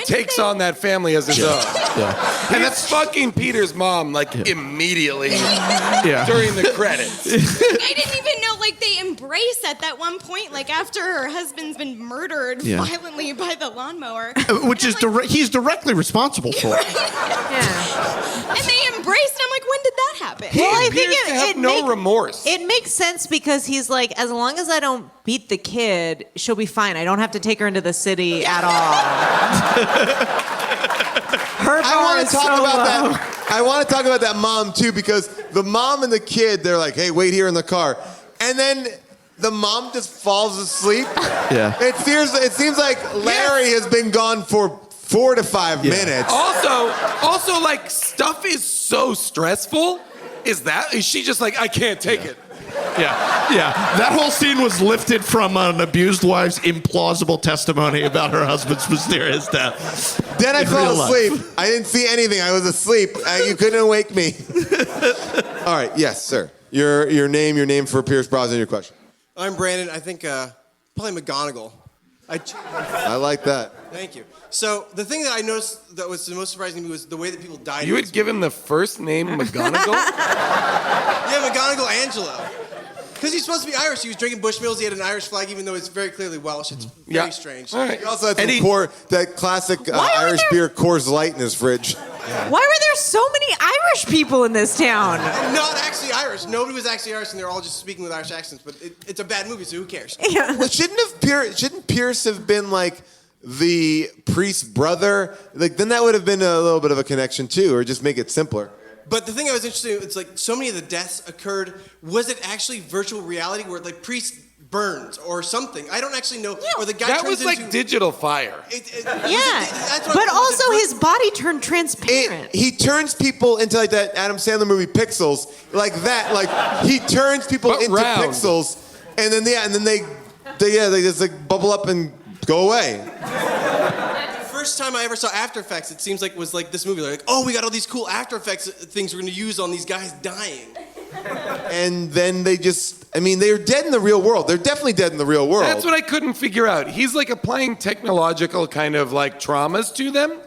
takes on that family as his own. Yeah. And that's fucking Peter's mom, immediately during the credits. I didn't even know, they embrace at that one point, after her husband's been murdered violently by the lawnmower. Which is he's directly responsible for. And they embrace, and I'm like, when did that happen? Well, I think appears to have no remorse. It makes sense because he's like, as long as I don't beat the kid, she'll be fine. I don't have to take her into the city at all. Her bar I want is to talk so about low. that. I want to talk about that mom too, because the mom and the kid, they're like, "Hey, wait here in the car," and then the mom just falls asleep. Yeah. It seems like Larry has been gone for 4 to 5 minutes. Also, stuff is so stressful. Is she just like, I can't take it? Yeah. That whole scene was lifted from an abused wife's implausible testimony about her husband's mysterious death. Then I fell asleep. I didn't see anything. I was asleep. You couldn't wake me. All right. Yes, sir. Your name for Pierce Brosnan. Your question. I'm Brandon. I think probably McGonagall. I like that. Thank you. So the thing that I noticed that was the most surprising to me was the way that people died. You would give him the first name McGonagall? Yeah, McGonagall Angelo. Because he's supposed to be Irish. He was drinking Bushmills. He had an Irish flag, even though it's very clearly Welsh. It's very strange. All right. He also had that classic Irish beer Coors Light in his fridge. Why were there so many Irish people in this town? Not actually Irish. Nobody was actually Irish, and they're all just speaking with Irish accents. But it's a bad movie, so who cares? Yeah. Well, shouldn't Pierce have been like the priest's brother? Like then that would have been a little bit of a connection too, or just make it simpler. But the thing I was interested in, it's like so many of the deaths occurred. Was it actually virtual reality where like priest burns or something? I don't actually know. Or the guy That turns was like into, digital fire. But also his body turned transparent. He turns people into like that Adam Sandler movie Pixels, like that. Like he turns people But into round. pixels, and then they just like bubble up and go away. First time I ever saw After Effects, it seems like it was like this movie. They're like, oh, we got all these cool After Effects things we're going to use on these guys dying. And then they're dead in the real world. They're definitely dead in the real world. That's what I couldn't figure out. He's like applying technological kind of like traumas to them.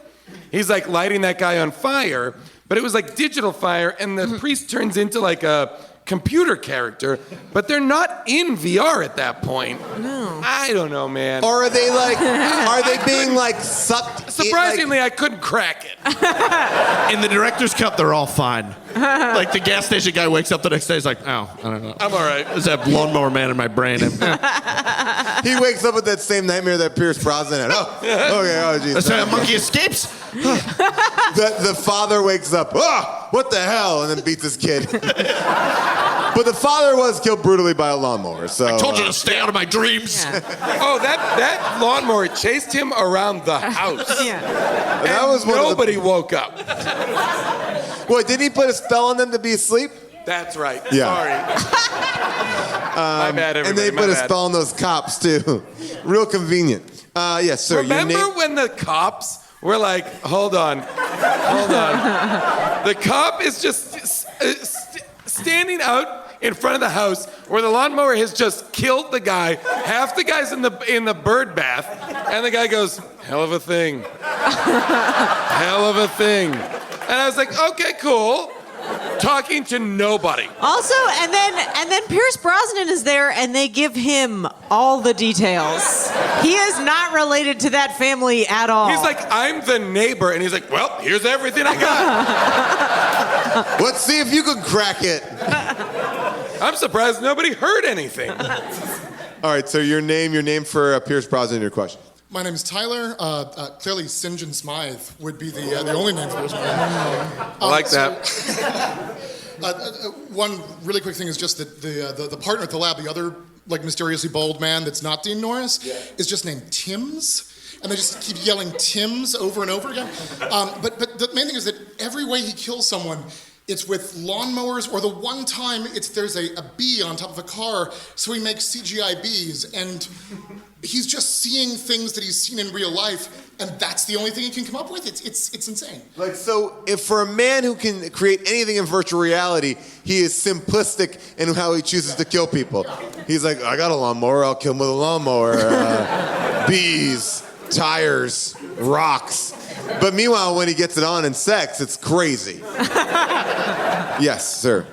He's like lighting that guy on fire, but it was like digital fire, and the priest turns into like a computer character, but they're not in VR at that point. No. I don't know, man. Or are they like, are they being like sucked? Surprisingly, I couldn't crack it. In the director's cut, they're all fine. Like the gas station guy wakes up the next day, he's like, oh, I don't know. I'm all right. There's that Lawnmower Man in my brain. He wakes up with that same nightmare that Pierce Brosnan had. Oh, okay, oh, geez. So a monkey escapes? the father wakes up, what the hell, and then beats his kid. But the father was killed brutally by a lawnmower, so... I told you to stay out of my dreams. Oh, that lawnmower chased him around the house. Yeah. That was nobody woke up. What, didn't he put a spell on them to be asleep? That's right. Yeah. Sorry. My bad, everybody. And they my put a bad. spell on those cops, too. Real convenient. Yes, sir. Remember when the cops were like, hold on. The cop is just standing out in front of the house where the lawnmower has just killed the guy. Half the guy's in the bird bath, and the guy goes, hell of a thing. Hell of a thing. And I was like, okay, cool. Talking to nobody. Also, and then Pierce Brosnan is there, and they give him all the details. He is not related to that family at all. He's like, I'm the neighbor, and he's like, well, here's everything I got. Let's see if you can crack it. I'm surprised nobody heard anything. All right, so your name for Pierce Brosnan, your question. My name is Tyler. Clearly, St. John Smythe would be the only name for this movie. I like that. One really quick thing is just that the partner at the lab, the other like mysteriously bald man that's not Dean Norris, is just named Timms. And they just keep yelling Timms over and over again. But the main thing is that every way he kills someone, it's with lawnmowers, or the one time there's a bee on top of a car, so he makes CGI bees, and he's just seeing things that he's seen in real life, and that's the only thing he can come up with. It's insane. Like, so if for a man who can create anything in virtual reality, he is simplistic in how he chooses to kill people. He's like, I got a lawnmower, I'll kill him with a lawnmower. Bees, tires, rocks. But meanwhile, when he gets it on in sex, it's crazy. Yes, sir.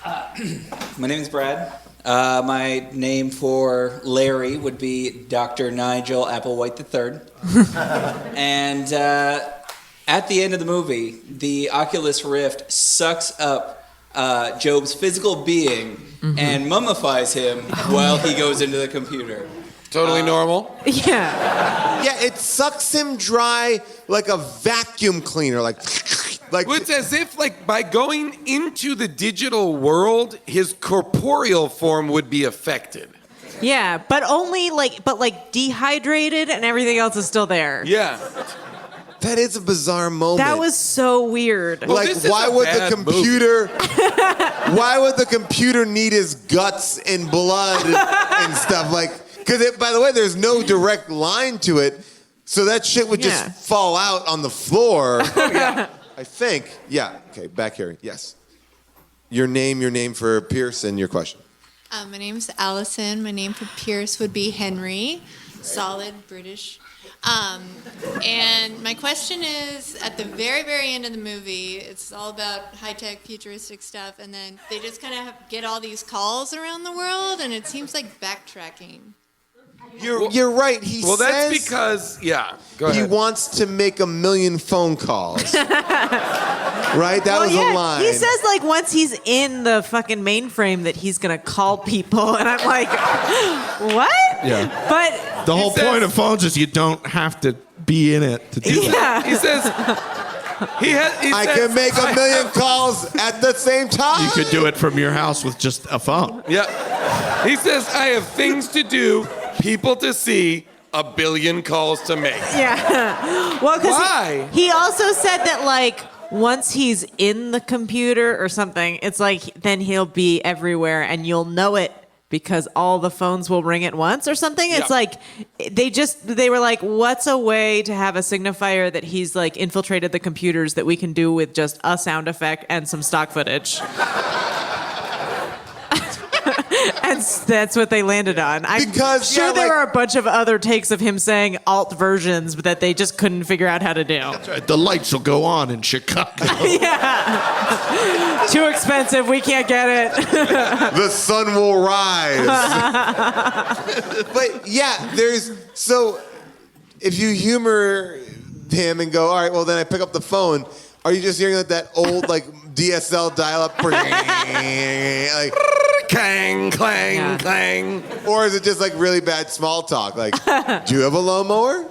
My name is Brad. My name for Larry would be Dr. Nigel Applewhite III. And at the end of the movie, the Oculus Rift sucks up Job's physical being and mummifies him while he goes into the computer. Totally normal. Yeah. Yeah, it sucks him dry like a vacuum cleaner, like it's as if, like, by going into the digital world, his corporeal form would be affected. Yeah, but only but dehydrated, and everything else is still there. Yeah. That is a bizarre moment. That was so weird. Well, like, why would the computer? Why would the computer need his guts and blood and stuff? Like, because by the way, there's no direct line to it, so that shit would just fall out on the floor. Oh, yeah. I think. Yeah. Okay. Back here. Yes. Your name for Pierce, and your question. My name's Allison. My name for Pierce would be Henry. solid British. And my question is, at the very, very end of the movie, it's all about high-tech, futuristic stuff, and then they just kind of get all these calls around the world, and it seems like backtracking. You're right. He Well, says that's because, go he ahead. wants to make 1 million phone calls. Right? That was a line. He says like once he's in the fucking mainframe that he's gonna call people, and I'm like, what? Yeah. But The whole point of phones is you don't have to be in it to do that. He says I can make 1 million calls at the same time. You could do it from your house with just a phone. Yeah. He says, I have things to do, people to see, 1 billion calls to make. Yeah. Well, because Why? he also said that like once he's in the computer or something, it's like then he'll be everywhere and you'll know it because all the phones will ring at once or something. It's like they were like, what's a way to have a signifier that he's like infiltrated the computers that we can do with just a sound effect and some stock footage? And that's what they landed on. I'm sure there are a bunch of other takes of him saying alt versions, but that they just couldn't figure out how to do. That's right. The lights will go on in Chicago. Yeah. Too expensive. We can't get it. The sun will rise. But yeah, so if you humor him and go, all right, well then I pick up the phone. Are you just hearing like that old like DSL dial-up? Like, clang, clang, clang. Or is it just like really bad small talk? Like, do you have a lawnmower?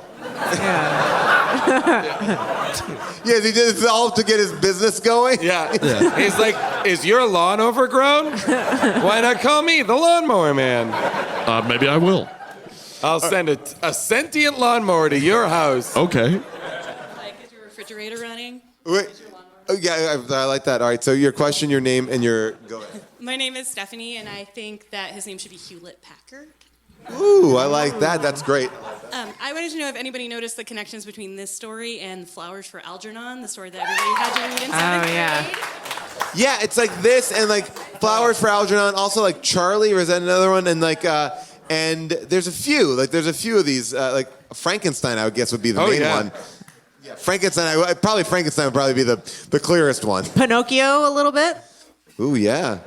Yeah, he did this all to get his business going. Yeah. He's like, is your lawn overgrown? Why not call me, the Lawnmower Man? Maybe I will. I'll send a sentient lawnmower to your house. Okay. Is your refrigerator running? Wait. Oh, yeah, I like that. All right, so your question, your name, and your... Go ahead. My name is Stephanie, and I think that his name should be Hewlett Packard. Ooh, I like that. That's great. I wanted to know if anybody noticed the connections between this story and Flowers for Algernon, the story that everybody had to read in seventh grade. Yeah, it's like this and like Flowers for Algernon. Also like Charlie, or is that another one? And like, and there's a few. Like there's a few of these. Like Frankenstein, I would guess would be the main one. Yeah, Frankenstein. Frankenstein would probably be the clearest one. Pinocchio a little bit. Ooh, yeah.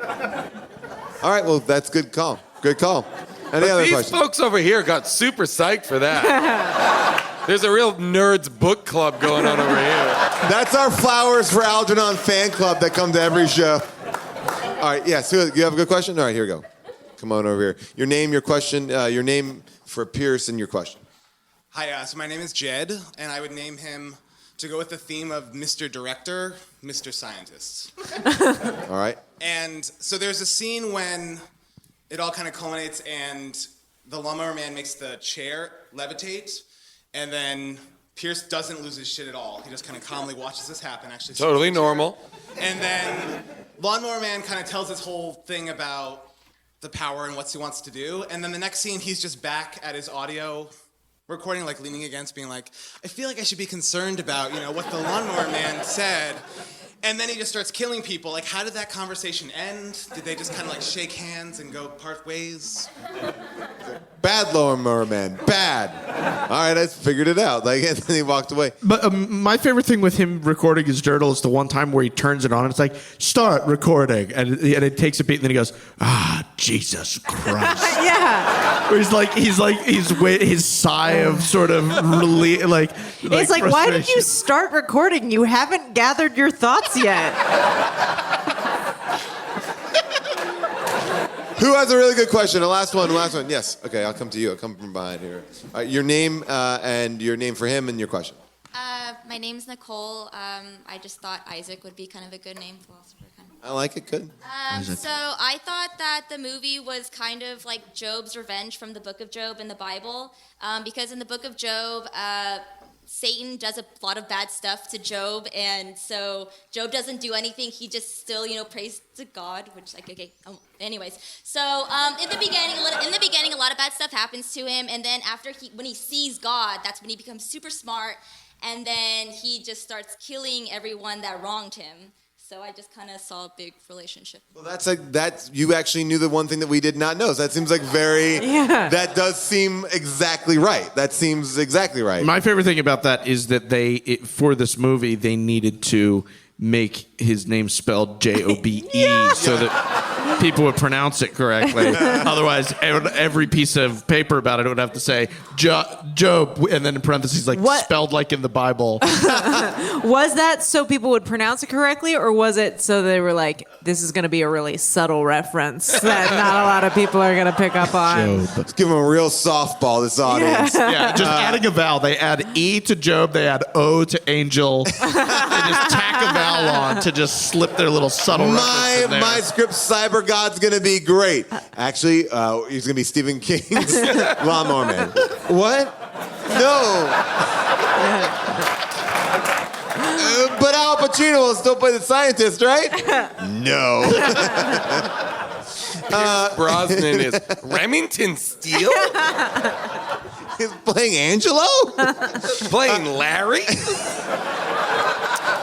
All right, well that's good call. Good call. Any But other these questions? folks over here got super psyched for that. There's a real nerds book club going on over here. That's our Flowers for Algernon fan club that come to every show. All right, yeah, so you have a good question? All right, here we go. Come on over here. Your name, your question, your name for Pierce, and your question. Hi, so my name is Jed, and I would name him to go with the theme of Mr. Director, Mr. Scientist. All right. And so there's a scene when it all kind of culminates and the Lawnmower Man makes the chair levitate, and then Pierce doesn't lose his shit at all. He just kind of calmly watches this happen. Actually, Totally normal. And then Lawnmower Man kind of tells his whole thing about the power and what he wants to do. And then the next scene, he's just back at his audio recording, like leaning against, being like, I feel like I should be concerned about, what the Lawnmower Man said. And then he just starts killing people. Like, how did that conversation end? Did they just kind of like shake hands and go part ways? Bad Lawnmower Man. Bad. All right, I figured it out. Like, and then he walked away. But my favorite thing with him recording his journal is the one time where he turns it on and it's like, start recording. And it takes a beat and then he goes, Jesus Christ. Yeah. Where his sigh of sort of relief, like It's like, why did you start recording? You haven't gathered your thoughts yet. Who has a really good question? The last one. Yes. Okay, I'll come to you. I'll come from behind here. All right, your name and your name for him and your question. My name's Nicole. I just thought Isaac would be kind of a good name, philosopher kind of. I like it. Good. So I thought that the movie was kind of like Job's revenge from the Book of Job in the Bible, because in the Book of Job, Satan does a lot of bad stuff to Job, and so Job doesn't do anything. He just still, prays to God, which anyways. So in the beginning, a lot of bad stuff happens to him, and then when he sees God, that's when he becomes super smart, and then he just starts killing everyone that wronged him. So I just kind of saw a big relationship. Well, that's you actually knew the one thing that we did not know. So that seems like that does seem exactly right. That seems exactly right. My favorite thing about that is that for this movie, they needed to make his name spelled Jobe, so that people would pronounce it correctly. Otherwise, every piece of paper about it would have to say Job, and then in parentheses, spelled like in the Bible. Was that so people would pronounce it correctly, or was it so they were like, this is going to be a really subtle reference that not a lot of people are going to pick up on? Let's give them a real softball, this audience. Yeah, just adding a vowel. They add E to Job, they add O to Angel, they just tack a vowel on to just slip their little subtle reference in there. My script, Cyber God's going to be great. Actually, he's going to be Stephen King's Lawnmower Man. What? No. But Al Pacino will still play the scientist, right? No. Brosnan is Remington Steele? He's playing Angelo? Playing Larry?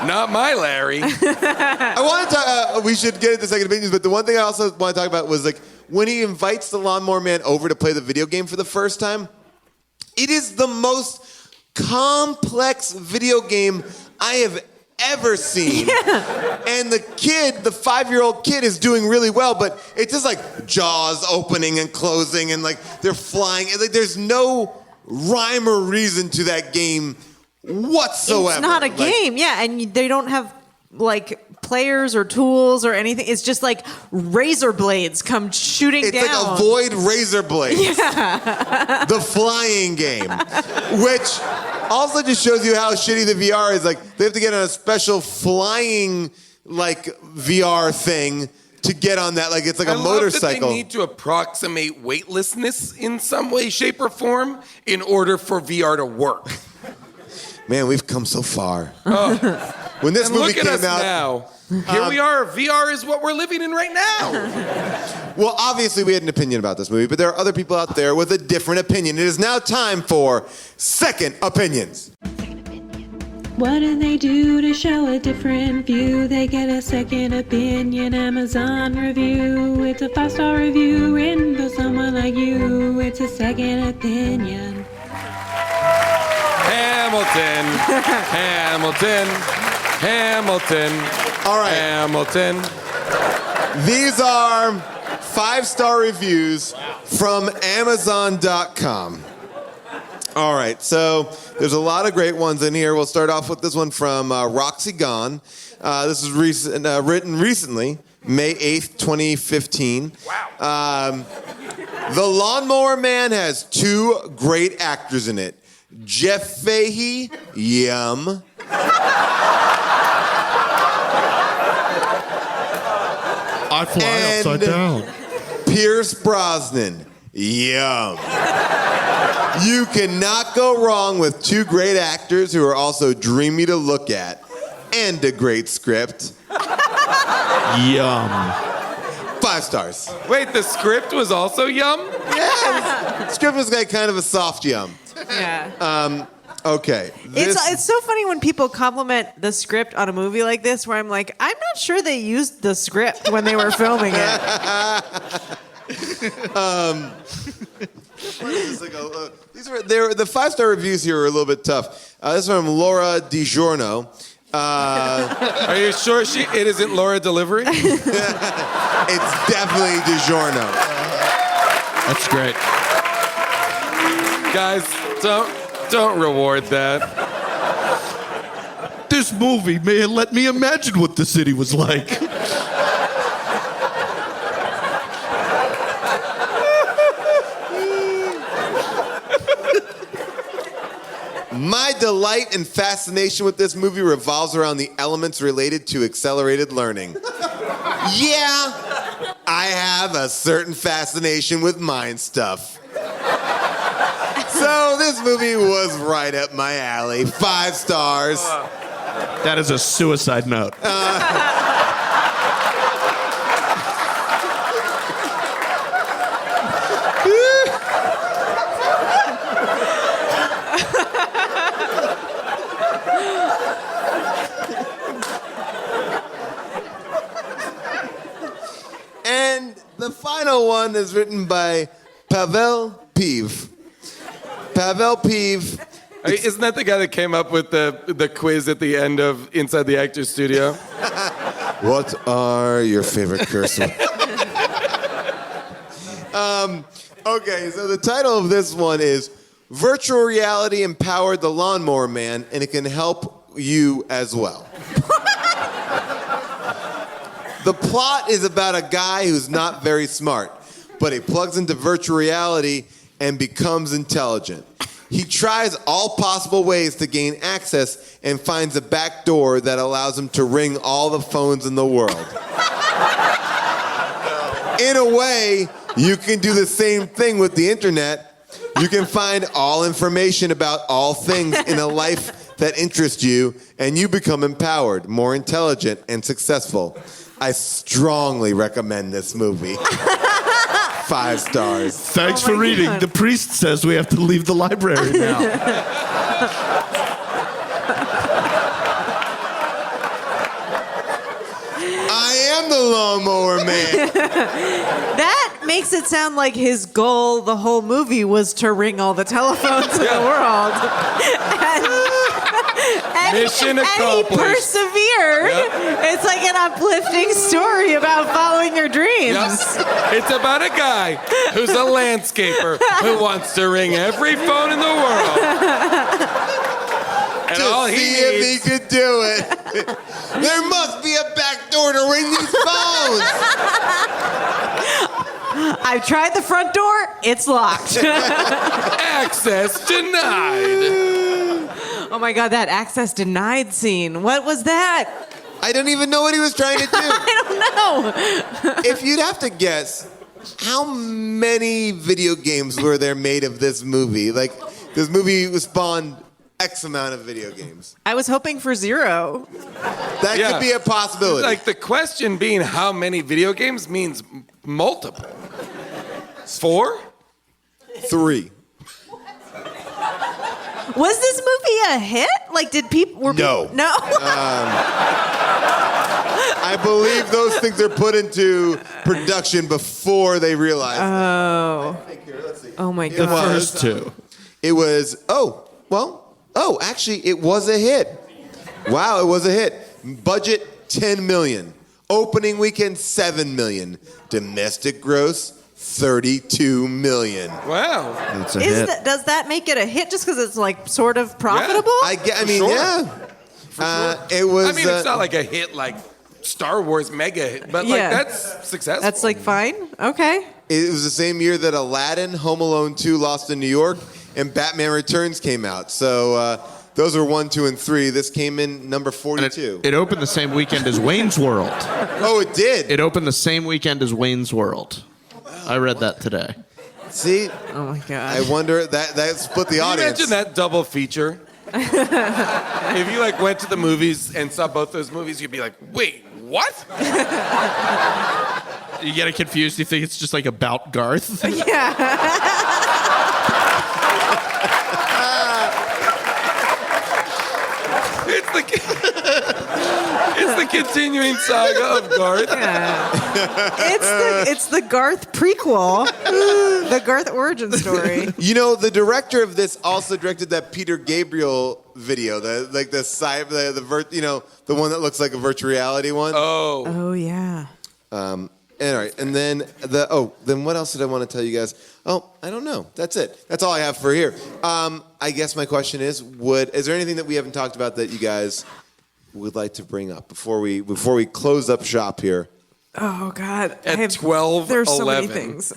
Not my Larry. I want to talk, we should get into second opinions, but the one thing I also want to talk about was when he invites the Lawnmower Man over to play the video game for the first time, it is the most complex video game I have ever seen. Yeah. And the 5-year-old kid is doing really well, but it's just like jaws opening and closing and they're flying. There's no rhyme or reason to that game whatsoever. It's not a game, and they don't have players or tools or anything. It's just razor blades come shooting down. It's like avoid razor blades. Yeah. The flying game, which also just shows you how shitty the VR is. They have to get on a special flying VR thing to get on that. It's like a motorcycle. Love that they need to approximate weightlessness in some way, shape, or form in order for VR to work. Man, we've come so far. When this and movie look at came us out, now. Here we are. VR is what we're living in right now. Well, obviously we had an opinion about this movie, but there are other people out there with a different opinion. It is now time for Second Opinions. What do they do to show a different view? They get a second opinion Amazon review. It's a 5-star review written for someone like you. It's a second opinion. Hamilton. All right. Hamilton. These are 5-star reviews from Amazon.com. All right, so there's a lot of great ones in here. We'll start off with this one from Roxy Gone. This is written recently, May 8th, 2015. Wow. The Lawnmower Man has 2 great actors in it. Jeff Fahey, yum. I fly upside down. Pierce Brosnan, yum. You cannot go wrong with 2 great actors who are also dreamy to look at and a great script. Yum. 5 stars. Wait, the script was also yum? Yeah, the script was kind of a soft yum. Yeah. Okay. It's so funny when people compliment the script on a movie like this, where I'm like, I'm not sure they used the script when they were filming it. The 5-star reviews here are a little bit tough. This is from Laura DiGiorno. Are you sure it isn't Laura Delivery? It's definitely DiGiorno. That's great. Guys, don't reward that. This movie may have let me imagine what the city was like. My delight and fascination with this movie revolves around the elements related to accelerated learning. Yeah, I have a certain fascination with mind stuff. So this movie was right up my alley. 5 stars. That is a suicide note. one is written by Pavel Piv. Pavel Piv. Isn't that the guy that came up with the quiz at the end of Inside the Actors Studio? What are your favorite curse words? Okay, so the title of this one is Virtual Reality Empowered the Lawnmower Man, and it can help you as well. The plot is about a guy who's not very smart, but he plugs into virtual reality and becomes intelligent. He tries all possible ways to gain access and finds a back door that allows him to ring all the phones in the world. In a way, you can do the same thing with the internet. You can find all information about all things in a life that interests you, and you become empowered, more intelligent, and successful. I strongly recommend this movie. 5 stars. Thanks for reading. God. The priest says we have to leave the library now. I am the Lawnmower Man. That makes it sound like his goal the whole movie was to ring all the telephones in the world. Mission And he accomplished. persevered. Yep. It's like an uplifting story about following your dreams. Yep. It's about a guy who's a landscaper who wants to ring every phone in the world. And to all he see needs... if he could do it. There must be a back door to ring these phones. I've tried the front door. It's locked. Access denied. Oh my God, that access denied scene. What was that? I don't even know what he was trying to do. I don't know. If you'd have to guess, how many video games were there made of this movie? Like, this movie spawned X amount of video games. I was hoping for 0. That could be a possibility. Like, the question being how many video games means multiple. 4? 3. Was this movie a hit? Like, did people... No. No? I believe those things are put into production before they realize. Oh. Oh my God. First 2. It was, actually, it was a hit. Wow, it was a hit. Budget, $10 million. Opening weekend, $7 million. Domestic gross, $32 million. Wow. It's a hit. Does that make it a hit just because it's like sort of profitable? It was. I mean, it's not like a hit like Star Wars mega hit, but like that's successful. That's like fine. Okay. It was the same year that Aladdin, Home Alone 2, Lost in New York, and Batman Returns came out. So those were 1, 2, and 3. This came in number 42. It opened the same weekend as Wayne's World. Oh, it did? It opened the same weekend as Wayne's World. I read that today. See? Oh my God. I wonder, that split the audience. Imagine that double feature. If you like went to the movies and saw both those movies, you'd be like, wait, what? You get it confused. You think it's just like about Garth. Yeah. It's the continuing saga of Garth. It's the Garth prequel, the Garth origin story. You know, the director of this also directed that Peter Gabriel video, the one that looks like a virtual reality one. Oh yeah. All right, and then then what else did I want to tell you guys? Oh, I don't know. That's it. That's all I have for here. I guess my question is there anything that we haven't talked about that you guys would like to bring up before we close up shop here? Oh God. At 12:11. There's so many things.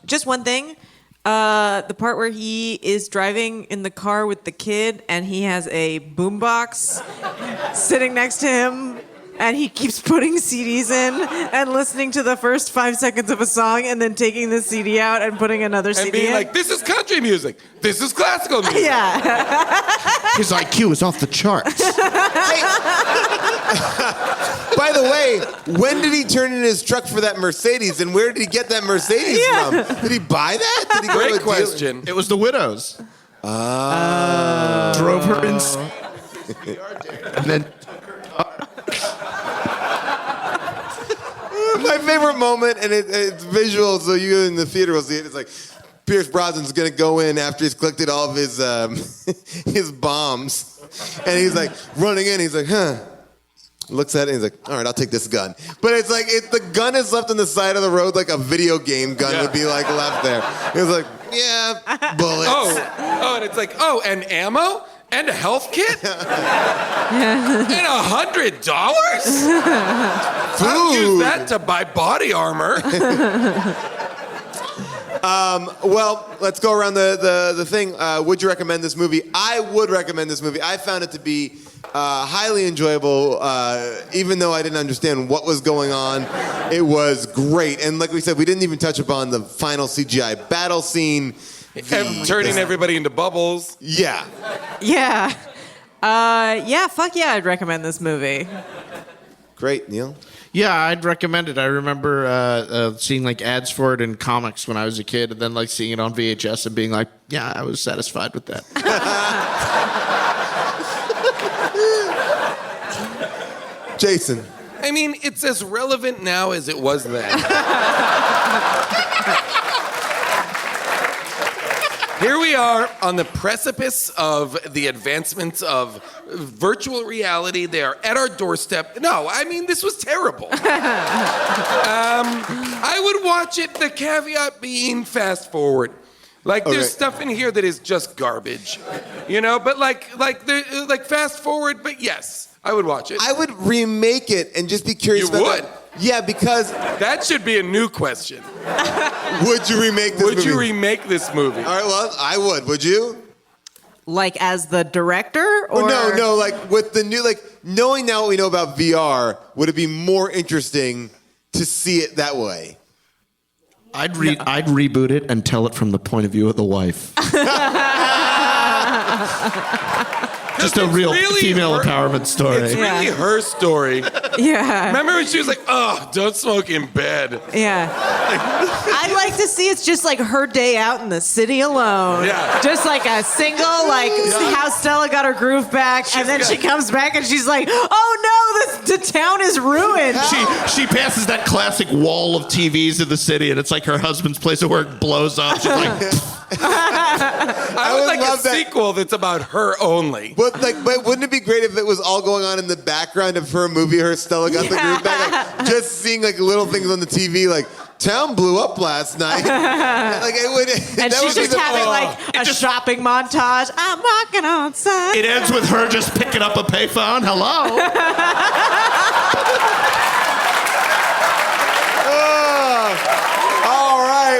Just one thing. The part where he is driving in the car with the kid and he has a boombox sitting next to him. And he keeps putting CDs in and listening to the first 5 seconds of a song and then taking the CD out and putting another And CD being in. like, this is country music. This is classical music. Yeah. His IQ is off the charts. By the way, when did he turn in his truck for that Mercedes, and where did he get that Mercedes from? Did he buy that? Did he go to a Great dealer? question. It was the Widows. Drove her insane. And then My favorite moment, and it's visual, so you in the theater will see it. It's like Pierce Brosnan's gonna go in after he's collected all of his his bombs, and he's like running in. He's like, looks at it and he's like, all right, I'll take this gun. But it's like, the gun is left on the side of the road like a video game gun would be like left there. It's like, yeah, bullets. Oh, and it's like, and ammo? And a health kit? And $100? I'll use that to buy body armor. Well, let's go around the thing. Would you recommend this movie? I would recommend this movie. I found it to be highly enjoyable, even though I didn't understand what was going on. It was great. And like we said, we didn't even touch upon the final CGI battle scene. And turning everybody into bubbles. Yeah. Yeah. Fuck yeah, I'd recommend this movie. Great, Neil. Yeah, I'd recommend it. I remember seeing like ads for it in comics when I was a kid, and then like seeing it on VHS and being like, yeah, I was satisfied with that. Jason. I mean, it's as relevant now as it was then. Here we are on the precipice of the advancements of virtual reality. They are at our doorstep. No, I mean, this was terrible. I would watch it, the caveat being fast forward. Like, there's stuff in here that is just garbage, you know? But like fast forward, but yes, I would watch it. I would remake it and just be curious You would? Yeah, because... That should be a new question. Would you remake this movie? Would you remake this movie? All right, well, I would. Would you? Like as the director? Or No, like with the new, like knowing now what we know about VR, would it be more interesting to see it that way? I'd reboot it and tell it from the point of view of the wife. Just a real female empowerment story. It's really her story. Yeah. Remember when she was like, oh, don't smoke in bed. Yeah. I'd like to see it's just like her day out in the city alone. Yeah. Just like a single, how Stella got her groove back, and then she comes back and she's like, oh no, the town is ruined. She passes that classic wall of TVs in the city, and it's like her husband's place of work blows up. She's like... I would like a sequel that's about her only. But wouldn't it be great if it was all going on in the background of her movie, her Stella got the groove back? Like, just seeing like little things on the TV, like town blew up last night. Like it would, and she's just having like a shopping montage. I'm walking on sun. It ends with her just picking up a payphone. Hello.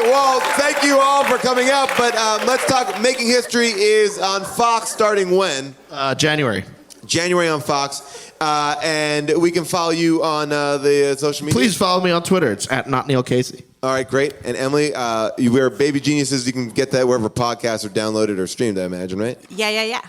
Well, thank you all for coming out, but let's talk. Making History is on Fox starting when? January. January on Fox. And we can follow you on the social media. Please follow me on Twitter. It's @NotNeilCasey. All right, great. And Emily, we're Baby Geniuses. You can get that wherever podcasts are downloaded or streamed, I imagine, right? Yeah.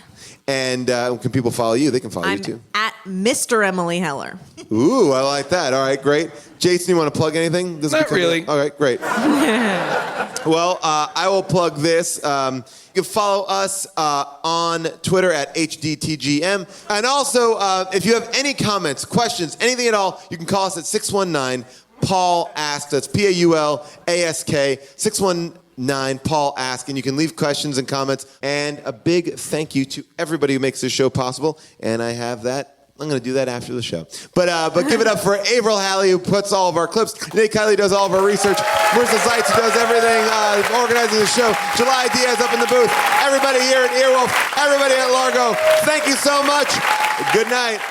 And can people follow you? They can follow you too. At Mr. Emily Heller. Ooh, I like that. All right, great. Jason, you want to plug anything? Not really. All right, great. Well, I will plug this. You can follow us on Twitter at HDTGM. And also, if you have any comments, questions, anything at all, you can call us at 619-PAUL-ASK. That's PAULASK, 619-PAUL-ASK. And you can leave questions and comments. And a big thank you to everybody who makes this show possible. And I have that. I'm going to do that after the show. But give it up for Avril Halley, who puts all of our clips. Nate Kiley does all of our research. Marissa Seitz, who does everything, organizing the show. July Diaz up in the booth. Everybody here at Earwolf. Everybody at Largo. Thank you so much. Good night.